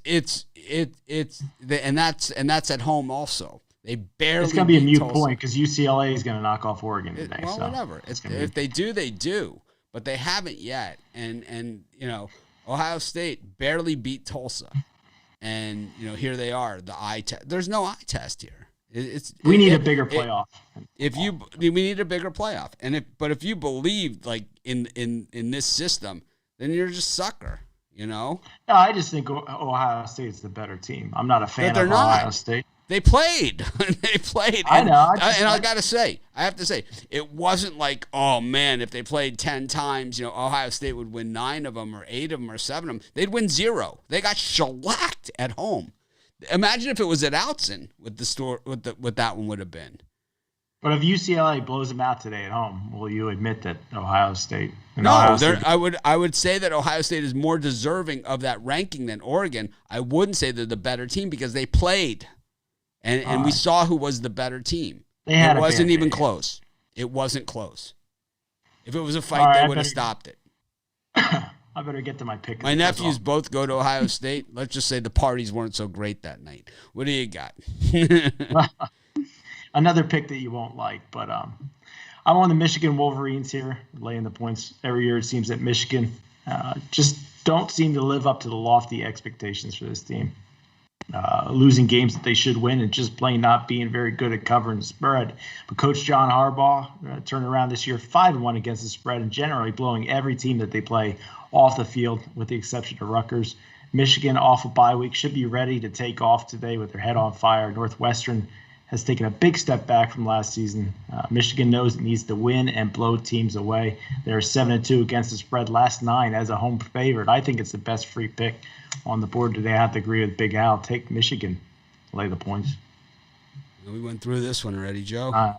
that's at home also. They barely. It's gonna be a moot point because UCLA is gonna knock off Oregon today. Whatever. If they do, they do. But they haven't yet. And Ohio State barely beat Tulsa. And here they are. The eye test. There's no eye test here. We need a bigger playoff. We need a bigger playoff, but if you believe like in this system, then you're just sucker, No, I just think Ohio State's the better team. I'm not a fan of Ohio State. They played. I know. I have to say, it wasn't like, oh man, if they played 10 times, Ohio State would win 9 of them or 8 of them or 7 of them. They'd win 0. They got shellacked at home. Imagine if it was at Outson what that one would have been. But if UCLA blows them out today at home, will you admit that Ohio State? I would say that Ohio State is more deserving of that ranking than Oregon. I wouldn't say they're the better team because they played, and we saw who was the better team. It wasn't even close. It wasn't close. If it was a fight, they would have stopped it. I better get to my pick. My nephews both go to Ohio State. Let's just say the parties weren't so great that night. What do you got? Another pick that you won't like, but I'm on the Michigan Wolverines here, laying the points. Every year it seems that Michigan just don't seem to live up to the lofty expectations for this team. Losing games that they should win and just plain not being very good at covering the spread. But Coach John Harbaugh turned around this year 5-1 against the spread and generally blowing every team that they play off the field with the exception of Rutgers. Michigan off a bye week should be ready to take off today with their head on fire. Northwestern has taken a big step back from last season. Michigan knows it needs to win and blow teams away. They're 7-2 against the spread last 9 as a home favorite. I think it's the best free pick on the board today. I have to agree with Big Al. Take Michigan, lay the points. We went through this one already, Joe.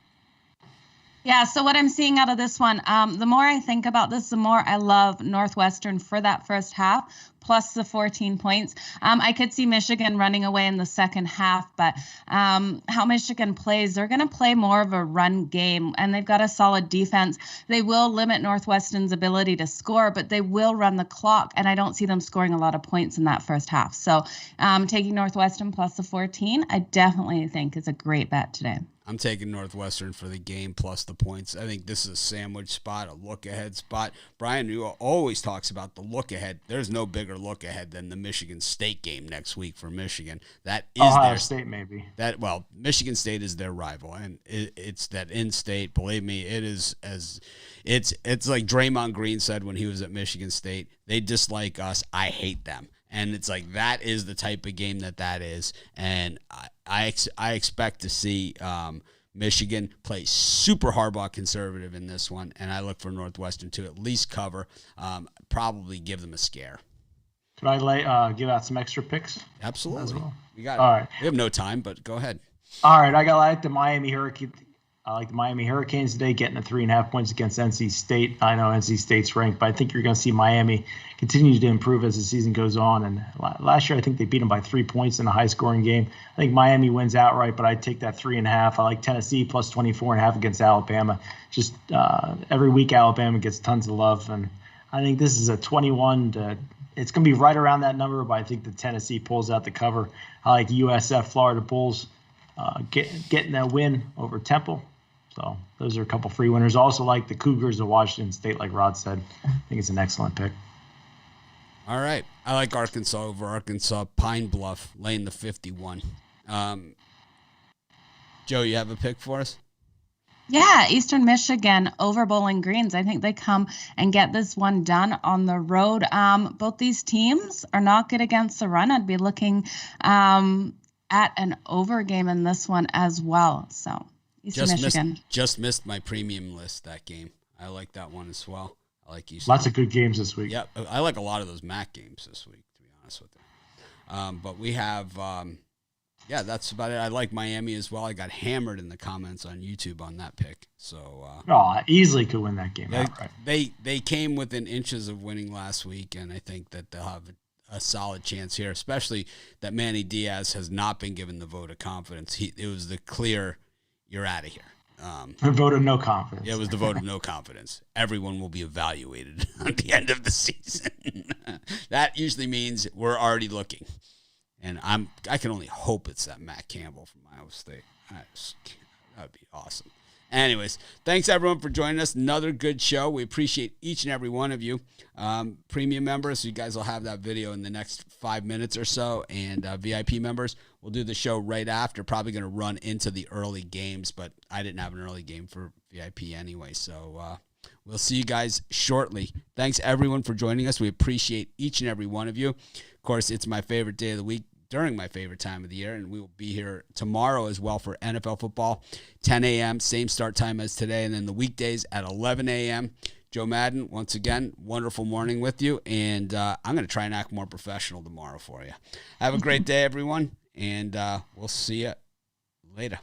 Yeah, so what I'm seeing out of this one, the more I think about this, the more I love Northwestern for that first half, plus the 14 points. I could see Michigan running away in the second half, but how Michigan plays, they're going to play more of a run game, and they've got a solid defense. They will limit Northwestern's ability to score, but they will run the clock, and I don't see them scoring a lot of points in that first half. So taking Northwestern plus the 14, I definitely think is a great bet today. I'm taking Northwestern for the game plus the points. I think this is a sandwich spot, a look-ahead spot. Brian, who always talks about the look-ahead, there's no bigger look-ahead than the Michigan State game next week for Michigan. That is Ohio State, maybe. Michigan State is their rival, and it's that in-state. Believe me, it is it's like Draymond Green said when he was at Michigan State. They dislike us. I hate them. And it's like that is the type of game that is. And I expect to see Michigan play super hardball conservative in this one. And I look for Northwestern to at least cover, probably give them a scare. Could I give out some extra picks? Absolutely. As well? We got All right. We have no time, but go ahead. All right. I like the Miami Hurricanes today, getting the 3.5 points against NC State. I know NC State's ranked, but I think you're going to see Miami continue to improve as the season goes on. And last year, I think they beat them by 3 points in a high-scoring game. I think Miami wins outright, but I'd take that 3.5. I like Tennessee plus 24.5 against Alabama. Just every week, Alabama gets tons of love, and I think this is a 21 to. It's going to be right around that number, but I think the Tennessee pulls out the cover. I like USF Florida Bulls getting that win over Temple. So those are a couple free winners. Also like the Cougars of Washington State, like Rod said. I think it's an excellent pick. All right. I like Arkansas over Arkansas. Pine Bluff, laying the 51. Joe, you have a pick for us? Yeah, Eastern Michigan over Bowling Greens. I think they come and get this one done on the road. Both these teams are not good against the run. I'd be looking at an over game in this one as well. So Eastern Michigan. Just missed my premium list that game. I like that one as well. I like Eastern. Lots of good games this week. Yeah, I like a lot of those MAC games this week, to be honest with you. But we have, that's about it. I like Miami as well. I got hammered in the comments on YouTube on that pick. So I easily could win that game. They came within inches of winning last week, and I think that they'll have a solid chance here, especially that Manny Diaz has not been given the vote of confidence. It was the clear, you're out of here. The vote of no confidence. Yeah, it was the vote of no confidence. Everyone will be evaluated at the end of the season. That usually means we're already looking. And I can only hope it's that Matt Campbell from Iowa State. That would be awesome. Anyways, thanks everyone for joining us. Another good show. We appreciate each and every one of you. Premium members, you guys will have that video in the next 5 minutes or so. And VIP members, we'll do the show right after. Probably going to run into the early games, but I didn't have an early game for VIP anyway. So we'll see you guys shortly. Thanks everyone for joining us. We appreciate each and every one of you. Of course, it's my favorite day of the week, during my favorite time of the year, and we will be here tomorrow as well for NFL football, 10 a.m., same start time as today, and then the weekdays at 11 a.m. Joe Madden, once again, wonderful morning with you, and I'm going to try and act more professional tomorrow for you. Have a great day, everyone, and we'll see you later.